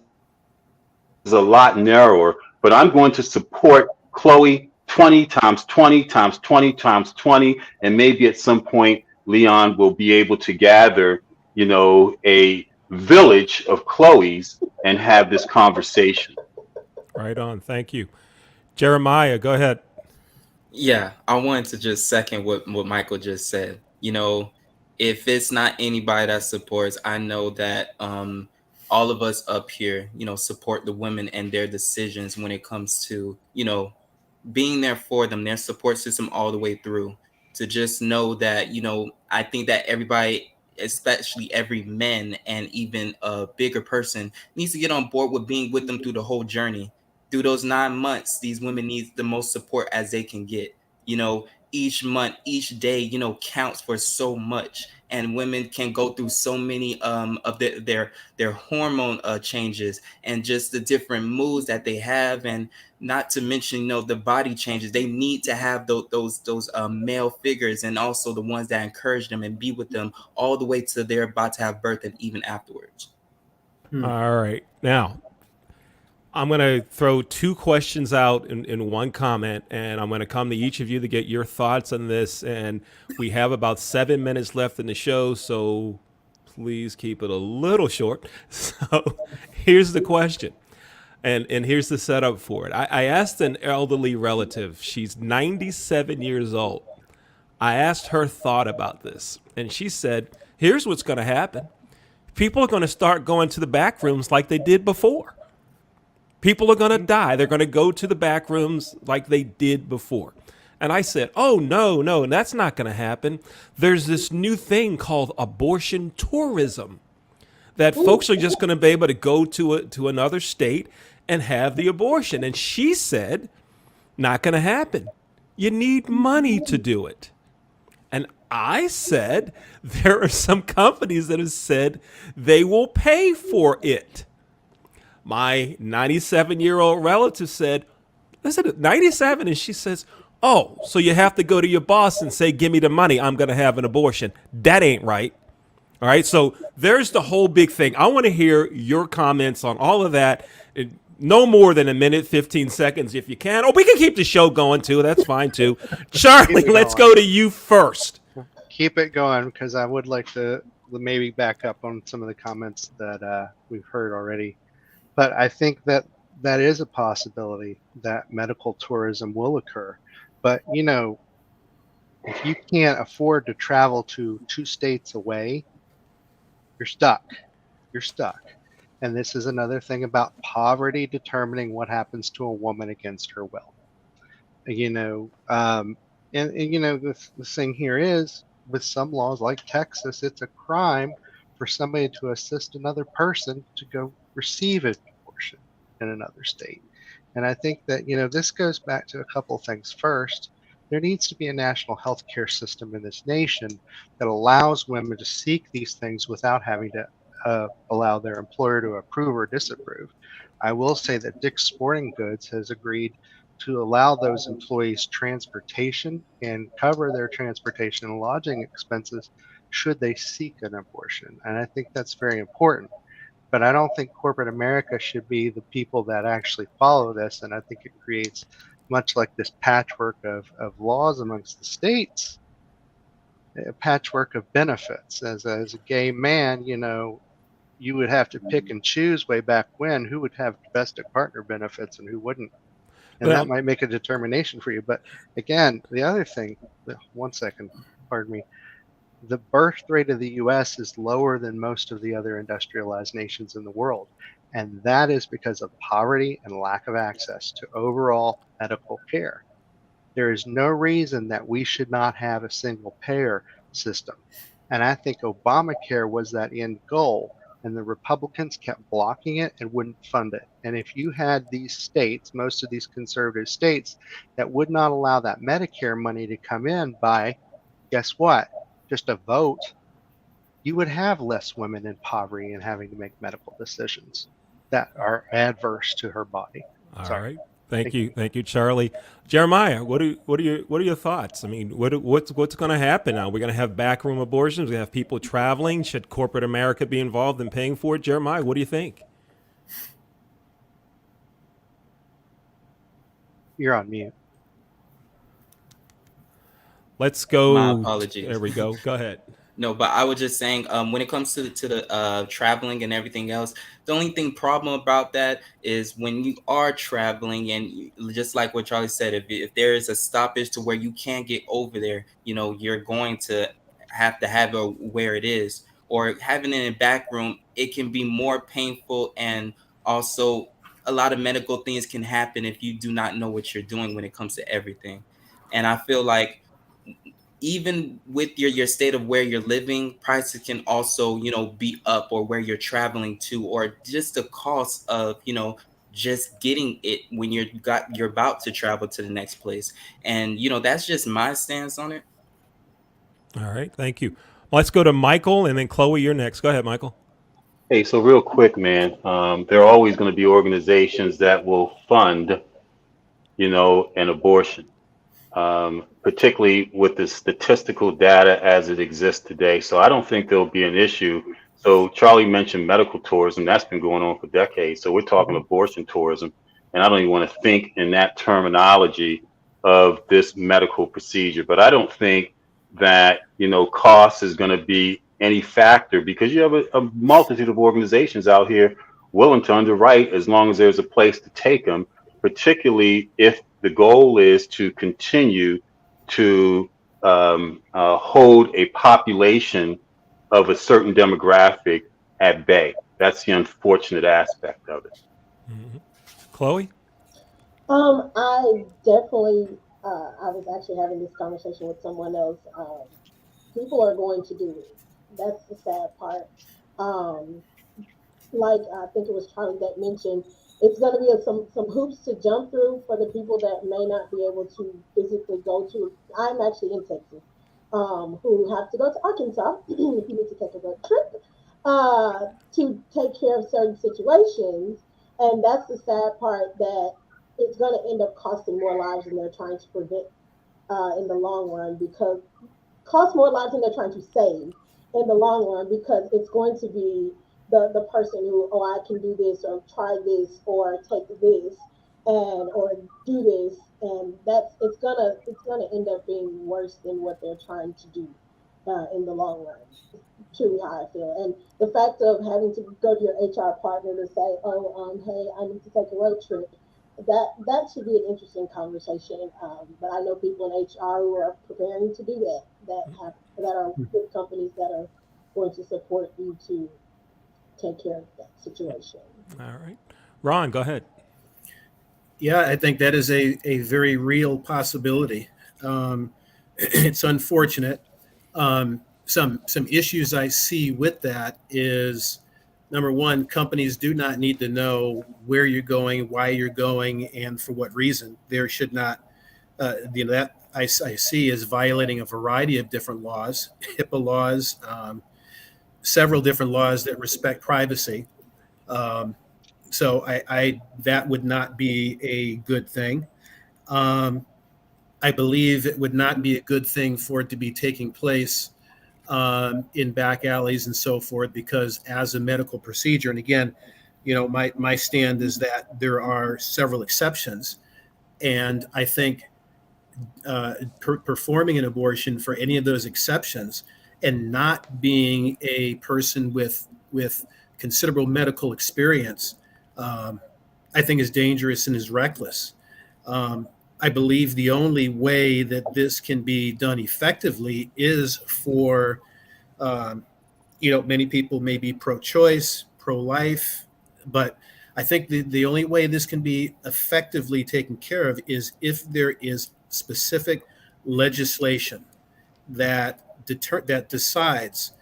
a lot narrower, but I'm going to support Chloe 20 times 20 times 20 times 20. And maybe at some point, Leon will be able to gather, a village of Chloes and have this conversation. Right on. Thank you. Jeremiah, go ahead. Yeah, I wanted to just second what Michael just said. If it's not anybody that supports, I know that all of us up here, support the women and their decisions when it comes to, being there for them, their support system all the way through. To just know that, I think that everybody, especially every man and even a bigger person, needs to get on board with being with them through the whole journey. Through those 9 months, these women need the most support as they can get. Each month, each day, counts for so much. And women can go through so many of their hormone changes, and just the different moods that they have, and not to mention, the body changes. They need to have those male figures, and also the ones that encourage them and be with them all the way to they're about to have birth and even afterwards. All right. Now, I'm going to throw two questions out in one comment, and I'm going to come to each of you to get your thoughts on this. And we have about 7 minutes left in the show, so please keep it a little short. So here's the question, and here's the setup for it. I asked an elderly relative. She's 97 years old. I asked her thought about this, and she said, here's what's going to happen. People are going to start going to the back rooms like they did before. People are going to die. They're going to go to the back rooms like they did before. And I said, oh, no, that's not going to happen. There's this new thing called abortion tourism, that folks are just going to be able to go to another state and have the abortion. And she said, not going to happen. You need money to do it. And I said, there are some companies that have said they will pay for it. My 97-year-old relative said, listen, 97, and she says, oh, so you have to go to your boss and say, give me the money, I'm going to have an abortion. That ain't right. All right, so there's the whole big thing. I want to hear your comments on all of that. No more than a minute, 15 seconds if you can. Or we can keep the show going too. That's fine too. Charlie, let's go to you first. Keep it going, because I would like to maybe back up on some of the comments that we've heard already. But I think that is a possibility that medical tourism will occur. But, if you can't afford to travel to 2 states away, you're stuck. You're stuck. And this is another thing about poverty determining what happens to a woman against her will. The thing here is, with some laws like Texas, it's a crime for somebody to assist another person to go receive an abortion in another state. And I think that, this goes back to a couple of things. First, there needs to be a national health care system in this nation that allows women to seek these things without having to allow their employer to approve or disapprove. I will say that Dick's Sporting Goods has agreed to allow those employees transportation and cover their transportation and lodging expenses should they seek an abortion. And I think that's very important. But I don't think corporate America should be the people that actually follow this. And I think it creates much like this patchwork of laws amongst the states, a patchwork of benefits. As a gay man, you would have to pick and choose way back when who would have domestic partner benefits and who wouldn't. And that Well, might make a determination for you. But again, the other thing, one second, pardon me, the birth rate of the US is lower than most of the other industrialized nations in the world. And that is because of poverty and lack of access to overall medical care. There is no reason that we should not have a single payer system. And I think Obamacare was that end goal. And the Republicans kept blocking it and wouldn't fund it. And if you had these states, most of these conservative states, that would not allow that Medicare money to come in by, guess what? Just a vote, you would have less women in poverty and having to make medical decisions that are adverse to her body. all Sorry. right. Thank you, Charlie. Jeremiah, what are your thoughts? I mean, what's going to happen now? We're going to have backroom abortions. We have people traveling. Should corporate America be involved in paying for it? Jeremiah, what do you think? You're on mute. Let's go. My apologies. There we go. Go ahead. No, but I was just saying, when it comes to the traveling and everything else, the only problem about that is when you are traveling, and just like what Charlie said, if there is a stoppage to where you can't get over there, you're going to have it where it is, or having it in a back room, it can be more painful, and also a lot of medical things can happen if you do not know what you're doing when it comes to everything. And I feel like even with your state of where you're living, prices can also, be up, or where you're traveling to, or just the cost of, just getting it when you're about to travel to the next place. And, that's just my stance on it. All right. Thank you. Let's go to Michael, and then Chloe, you're next. Go ahead, Michael. Hey, so real quick, man, there are always going to be organizations that will fund, an abortion, particularly with the statistical data as it exists today. So I don't think there'll be an issue. So Charlie mentioned medical tourism. That's been going on for decades. So we're talking abortion tourism. And I don't even want to think in that terminology of this medical procedure. But I don't think that, cost is going to be any factor, because you have a multitude of organizations out here willing to underwrite as long as there's a place to take them, particularly if the goal is to continue to hold a population of a certain demographic at bay. That's the unfortunate aspect of it. Mm-hmm. Chloe? I definitely, I was actually having this conversation with someone else. People are going to do it. That's the sad part. Um, like I think it was Charlie that mentioned, it's going to be some hoops to jump through for the people that may not be able to physically go to. I'm actually in Texas, who have to go to Arkansas if you need to take a road trip to take care of certain situations, and that's the sad part, that it's going to end up costing more lives than they're trying to prevent in the long run, because cost more lives than they're trying to save in the long run, because it's going to be the person who, oh, I can do this, or try this, or take this, and or do this, and it's gonna end up being worse than what they're trying to do in the long run. Truly how I feel. And the fact of having to go to your HR partner to say, oh, hey, I need to take a road trip, that should be an interesting conversation. But I know people in HR who are preparing to do that, that are good companies that are going to support you to take care of that situation. All right. Ron, go ahead. Yeah, I think that is a very real possibility. It's unfortunate. Some issues I see with that is, number one, companies do not need to know where you're going, why you're going, and for what reason. There should not, that I see as violating a variety of different laws, HIPAA laws, several different laws that respect privacy. So I that would not be a good thing. I believe it would not be a good thing for it to be taking place in back alleys and so forth, because as a medical procedure, and again, my stand is that there are several exceptions. And I think performing an abortion for any of those exceptions and not being a person with considerable medical experience, I think is dangerous and is reckless. I believe the only way that this can be done effectively is for, um, many people may be pro-choice, pro-life, but I think the only way this can be effectively taken care of is if there is specific legislation that decides,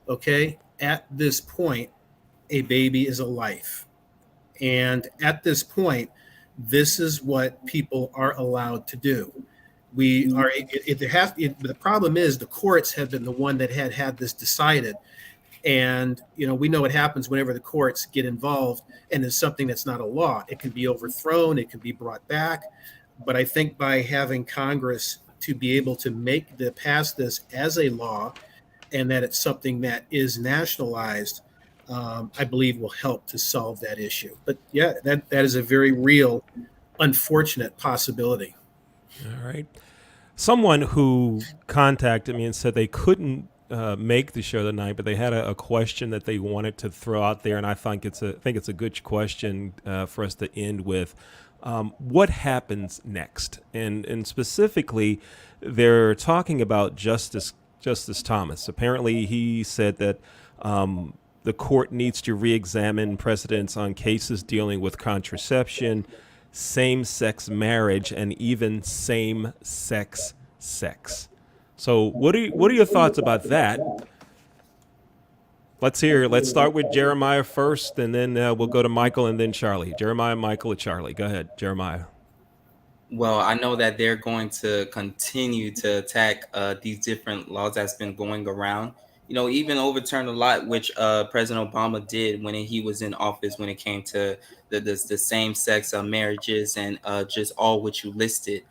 okay, at this point, a baby is a life. And at this point, this is what people are allowed to do. We are the problem is the courts have been the one that had this decided. And we know what happens whenever the courts get involved and there's something that's not a law. It can be overthrown, it can be brought back. But I think by having Congress to be able to pass this as a law, and that it's something that is nationalized, I believe will help to solve that issue. But yeah, that is a very real, unfortunate possibility. All right. Someone who contacted me and said they couldn't make the show tonight, but they had a question that they wanted to throw out there, and I think it's a good question for us to end with. What happens next? And specifically, they're talking about Justice Thomas. Apparently, he said that the court needs to re-examine precedents on cases dealing with contraception, same-sex marriage, and even same-sex sex. So what are your thoughts about that? Let's start with Jeremiah first, and then we'll go to Michael and then Charlie. Jeremiah, Michael, or Charlie. Go ahead, Jeremiah. Well, I know that they're going to continue to attack these different laws that's been going around. Even overturn a lot, which President Obama did when he was in office, when it came to the same sex marriages and just all what you listed.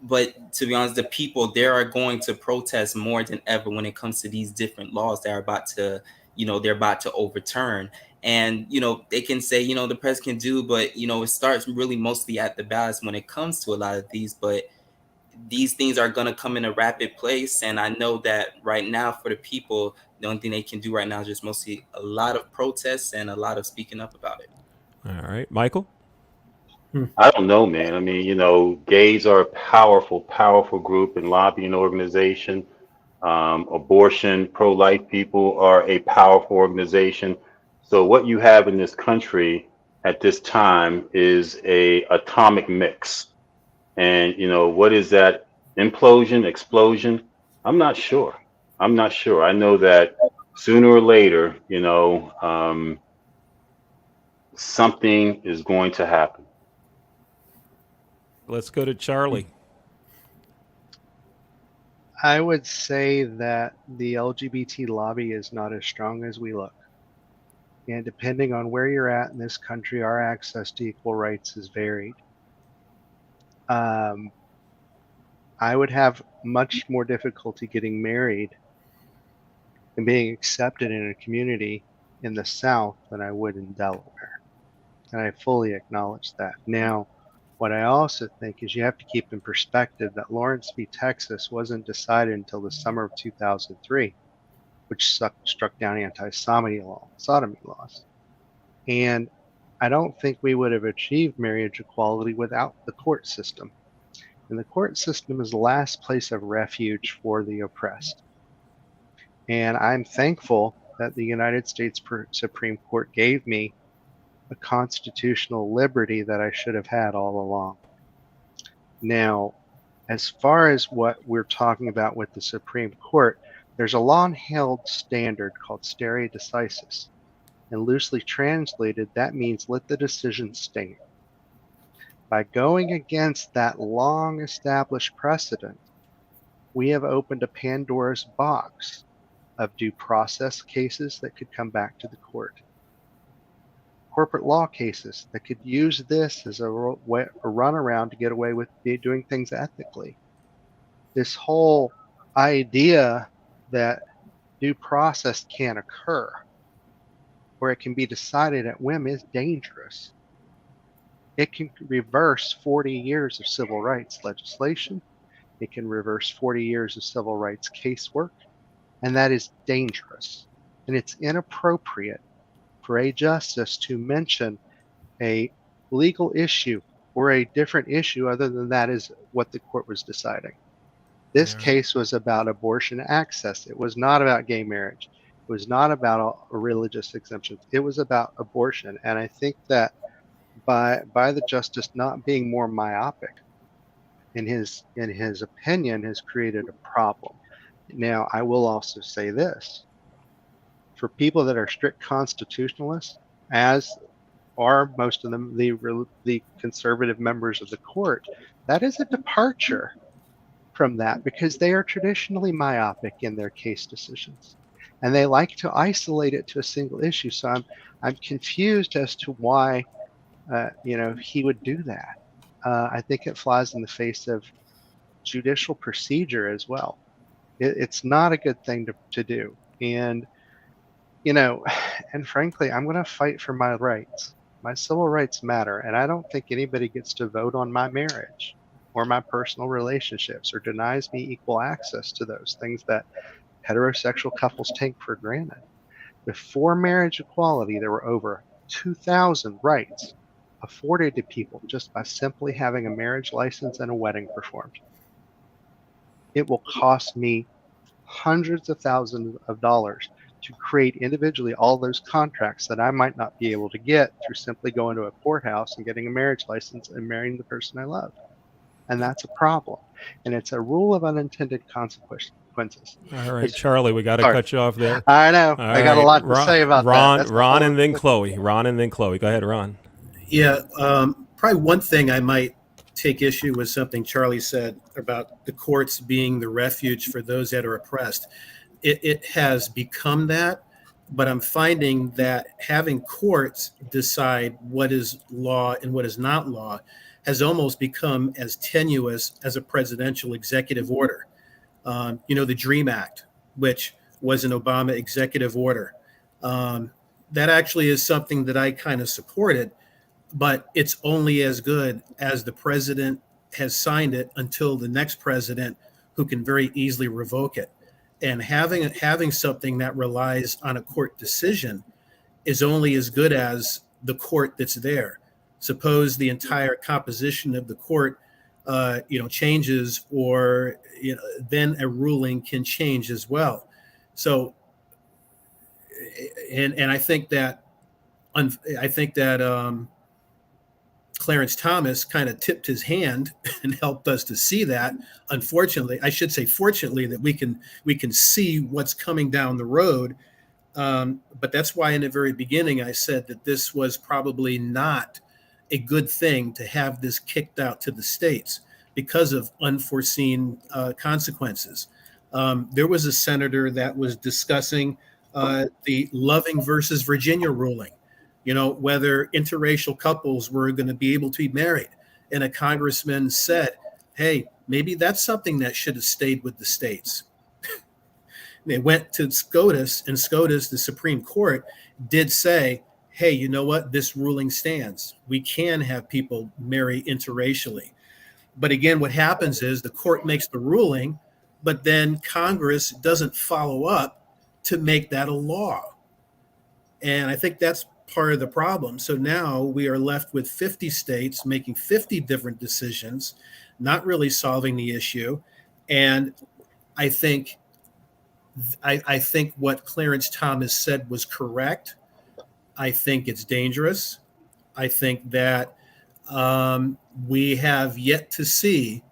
But to be honest, the people there are going to protest more than ever when it comes to these different laws that are about to, they're about to overturn. And they can say the press can do, but it starts really mostly at the ballots when it comes to a lot of these. But these things are going to come in a rapid place, and I know that right now for the people, the only thing they can do right now is just mostly a lot of protests and a lot of speaking up about it. All right, Michael. I don't know, man. I mean, gays are a powerful, powerful group and lobbying organization. Abortion, pro-life people are a powerful organization. So what you have in this country at this time is a atomic mix. And what is that implosion, explosion? I'm not sure. I know that sooner or later, something is going to happen. Let's go to Charlie. I would say that the LGBT lobby is not as strong as we look. And depending on where you're at in this country, our access to equal rights is varied. I would have much more difficulty getting married and being accepted in a community in the South than I would in Delaware. And I fully acknowledge that. Now, what I also think is you have to keep in perspective that Lawrence v. Texas wasn't decided until the summer of 2003, which struck down anti-sodomy laws. And I don't think we would have achieved marriage equality without the court system. And the court system is the last place of refuge for the oppressed. And I'm thankful that the United States Supreme Court gave me a constitutional liberty that I should have had all along. Now, as far as what we're talking about with the Supreme Court, there's a long-held standard called stare decisis. And loosely translated, that means let the decision stand. By going against that long-established precedent, we have opened a Pandora's box of due process cases that could come back to the court. Corporate law cases that could use this as a runaround to get away with doing things ethically. This whole idea that due process can occur, or it can be decided at whim, is dangerous. It can reverse 40 years of civil rights legislation. It can reverse 40 years of civil rights casework, and that is dangerous. And it's inappropriate for a justice to mention a legal issue or a different issue other than that is what the court was deciding. This Yeah. case was about abortion access. It was not about gay marriage. It was not about religious exemptions. It was about abortion. And I think that by the justice not being more myopic in his opinion has created a problem. Now, I will also say this. For people that are strict constitutionalists, as are most of them the conservative members of the court, that is a departure from that because they are traditionally myopic in their case decisions, and they like to isolate it to a single issue. So I'm confused as to why he would do that. I think it flies in the face of judicial procedure as well. It's not a good thing to do, and you know, and frankly, I'm going to fight for my rights. My civil rights matter, and I don't think anybody gets to vote on my marriage or my personal relationships or denies me equal access to those things that heterosexual couples take for granted. Before marriage equality, there were over 2,000 rights afforded to people just by simply having a marriage license and a wedding performed. It will cost me hundreds of thousands of dollars to create individually all those contracts that I might not be able to get through simply going to a courthouse and getting a marriage license and marrying the person I love. And that's a problem. And it's a rule of unintended consequences. All right, Charlie, we got to Sorry. cut you off there. I know. All I got a right, lot to say about that. That's Ron, and then Chloe. Ron, and then Chloe. Go ahead, Ron. Yeah, probably one thing I might take issue with something Charlie said about the courts being the refuge for those that are oppressed. It has become that, but I'm finding that having courts decide what is law and what is not law has almost become as tenuous as a presidential executive order. The DREAM Act, which was an Obama executive order. That actually is something that I kind of supported, but it's only as good as the president has signed it until the next president, who can very easily revoke it. And having something that relies on a court decision is only as good as the court that's there. Suppose the entire composition of the court changes, or then a ruling can change as well. So and I think that Clarence Thomas kind of tipped his hand and helped us to see that. Unfortunately, I should say fortunately, that we can see what's coming down the road. But that's why in the very beginning I said that this was probably not a good thing to have this kicked out to the states because of unforeseen consequences. There was a senator that was discussing the Loving versus Virginia ruling, whether interracial couples were going to be able to be married. And a congressman said, hey, maybe that's something that should have stayed with the states. They went to SCOTUS, and SCOTUS, the Supreme Court, did say, hey, you know what? This ruling stands. We can have people marry interracially. But again, what happens is the court makes the ruling, but then Congress doesn't follow up to make that a law. And I think that's part of the problem. So now we are left with 50 states making 50 different decisions, not really solving the issue. And I think what Clarence Thomas said was correct. I think it's dangerous. I think that we have yet to see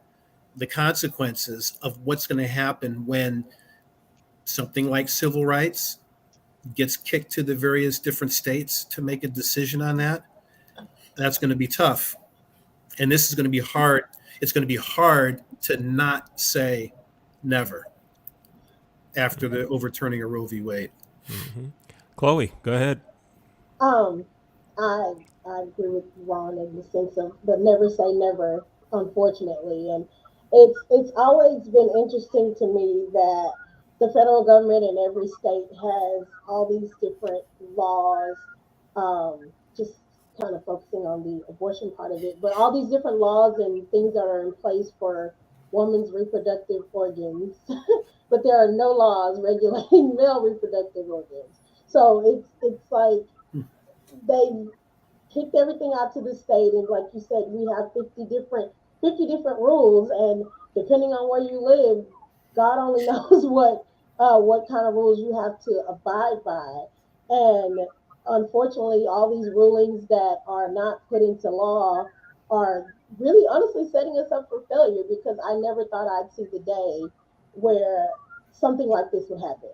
the consequences of what's going to happen when something like civil rights gets kicked to the various different states to make a decision on that. That's going to be tough. And this is going to be hard. It's going to be hard to not say never after the overturning of Roe v. Wade. Mm-hmm. Chloe, go ahead. I agree with Ron in the sense of, but never say never, unfortunately. And it's always been interesting to me that the federal government in every state has all these different laws, just kind of focusing on the abortion part of it, but all these different laws and things that are in place for women's reproductive organs, but there are no laws regulating male reproductive organs. So it's like they kicked everything out to the state, and like you said, we have 50 different rules, and depending on where you live, God only knows what kind of rules you have to abide by. And unfortunately, all these rulings that are not put into law are really honestly setting us up for failure, because I never thought I'd see the day where something like this would happen.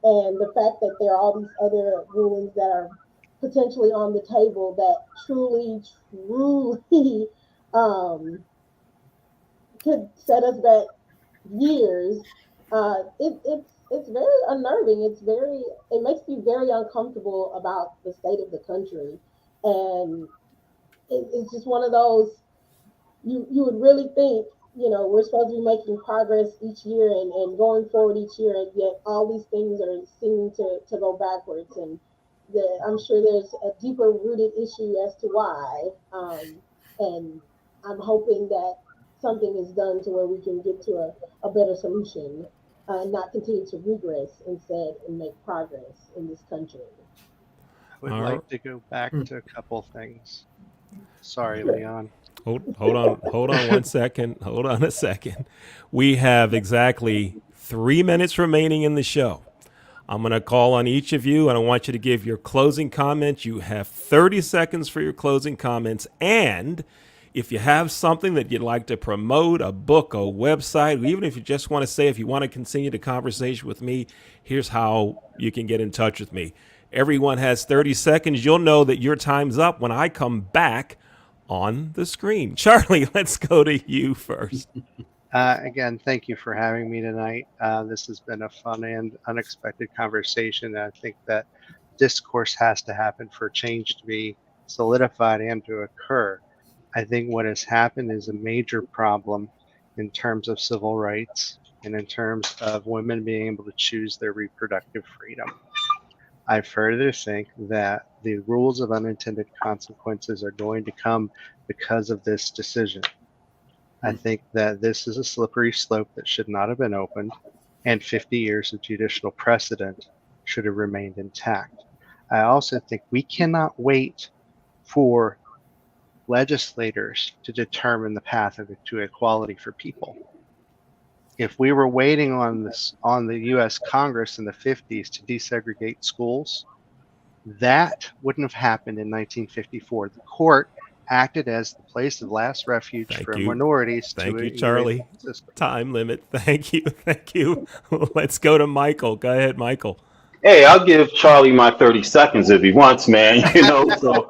And the fact that there are all these other rulings that are potentially on the table that truly um, could set us back years. It's very unnerving. It makes you very uncomfortable about the state of the country, and it's just one of those. You would really think, we're supposed to be making progress each year, and going forward each year, and yet all these things are seeming to go backwards. And I'm sure there's a deeper rooted issue as to why. And I'm hoping that something is done to where we can get to a better solution, and not continue to regress instead and make progress in this country. I would All like to go back to a couple things. Sorry, Sure. Leon. Hold on one second. Hold on a second. We have exactly 3 minutes remaining in the show. I'm going to call on each of you, and I want you to give your closing comments. You have 30 seconds for your closing comments. And if you have something that you'd like to promote, a book, a website, even if you just want to say, if you want to continue the conversation with me, here's how you can get in touch with me. Everyone has 30 seconds. You'll know that your time's up when I come back on the screen. Charlie, let's go to you first. Again, thank you for having me tonight. This has been a fun and unexpected conversation. I think that discourse has to happen for change to be solidified and to occur. I think what has happened is a major problem in terms of civil rights and in terms of women being able to choose their reproductive freedom. I further think that the rules of unintended consequences are going to come because of this decision. I think that this is a slippery slope that should not have been opened, and 50 years of judicial precedent should have remained intact. I also think we cannot wait for legislators to determine the path to equality for people. If we were waiting on the U.S. Congress in the 50s to desegregate schools, that wouldn't have happened in 1954. The court acted as the place of last refuge Thank for you. minorities Thank to you, Charlie. system. Time limit. Thank you. Thank you. Let's go to Michael. Go ahead, Michael. Hey, I'll give Charlie my 30 seconds if he wants, man. So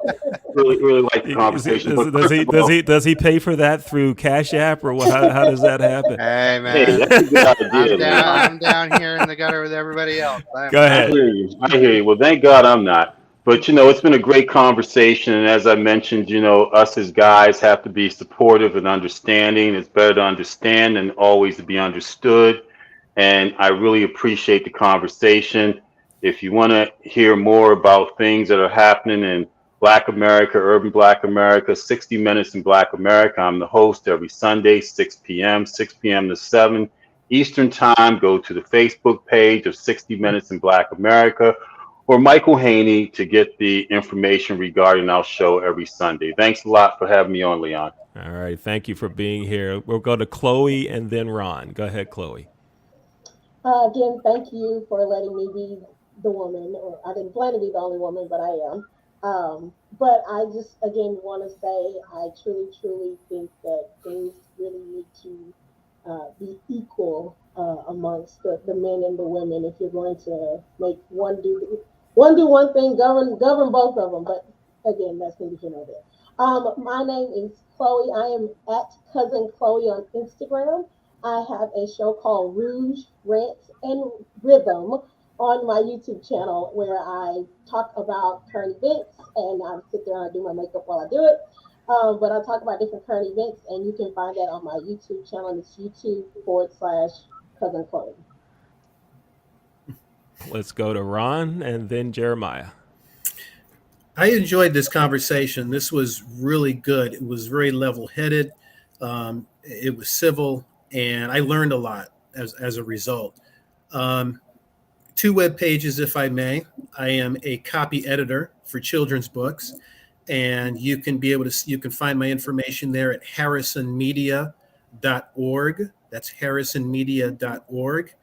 really like the conversation. But first of all, Does he pay for that through Cash App, or what? How does that happen? Hey hey, man, that's a good idea, Leon. I'm down here in the gutter with everybody else. Go I ahead. hear you. I hear you. Well, thank God I'm not. But it's been a great conversation, and as I mentioned, us as guys have to be supportive and understanding. It's better to understand than always to be understood. And I really appreciate the conversation. If you want to hear more about things that are happening in Black America, urban Black America, 60 Minutes in Black America, I'm the host every Sunday, 6 p.m., 6 p.m. to 7 Eastern Time. Go to the Facebook page of 60 Minutes in Black America or Michael Haney to get the information regarding our show every Sunday. Thanks a lot for having me on, Leon. All right. Thank you for being here. We'll go to Chloe and then Ron. Go ahead, Chloe. Again, thank you for letting me be the woman. Or I didn't plan to be the only woman, but I am. But I just again want to say I truly think that things really need to be equal amongst the men and the women. If you're going to make one do one thing, govern both of them. But again, that's neither here nor there. My name is Chloe. I am at Cousin Chloe on Instagram. I have a show called Rouge, Rants, and Rhythm on my YouTube channel where I talk about current events, and I sit there and I do my makeup while I do it. But I talk about different current events, and you can find that on my YouTube channel. And it's YouTube.com/Cousin Chloe. Let's go to Ron and then Jeremiah. I enjoyed this conversation. This was really good. It was very level headed. It was civil, and I learned a lot as a result. Um, Two web pages, if I may. I am a copy editor for children's books, and you can find my information there at harrisonmedia.org. That's harrisonmedia.org.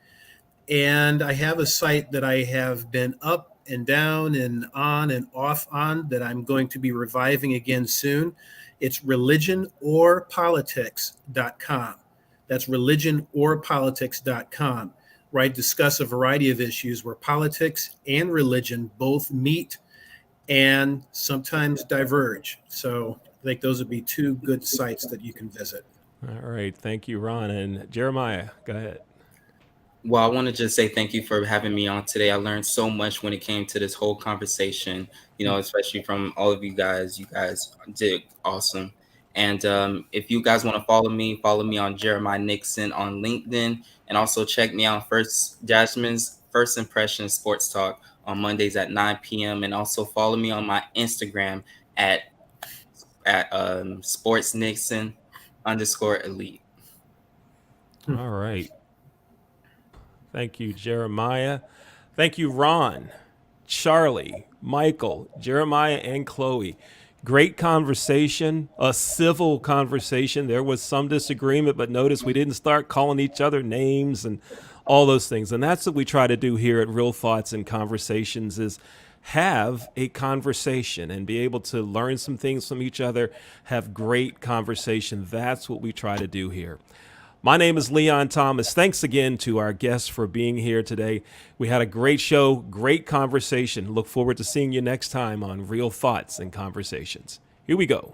And I have a site that I have been up and down and on and off on that I'm going to be reviving again soon. It's religionorpolitics.com. That's religionorpolitics.com, where I discuss a variety of issues where politics and religion both meet and sometimes diverge. So I think those would be two good sites that you can visit. All right. Thank you, Ron. And Jeremiah, go ahead. Well, I want to just say thank you for having me on today. I learned so much when it came to this whole conversation, especially from all of you guys. You guys did awesome. And if you guys want to follow me on Jeremiah Nixon on LinkedIn, and also check me out First Jasmine's First Impression Sports Talk on Mondays at 9 p.m. And also follow me on my Instagram at Sports Nixon _elite. All right. Thank you, Jeremiah. Thank you, Ron, Charlie, Michael, Jeremiah, and Chloe. Great conversation, a civil conversation. There was some disagreement, but notice we didn't start calling each other names and all those things. And that's what we try to do here at Real Thoughts and Conversations is have a conversation and be able to learn some things from each other, have great conversation. That's what we try to do here. My name is Leon Thomas. Thanks again to our guests for being here today. We had a great show, great conversation. Look forward to seeing you next time on Real Thoughts and Conversations. Here we go.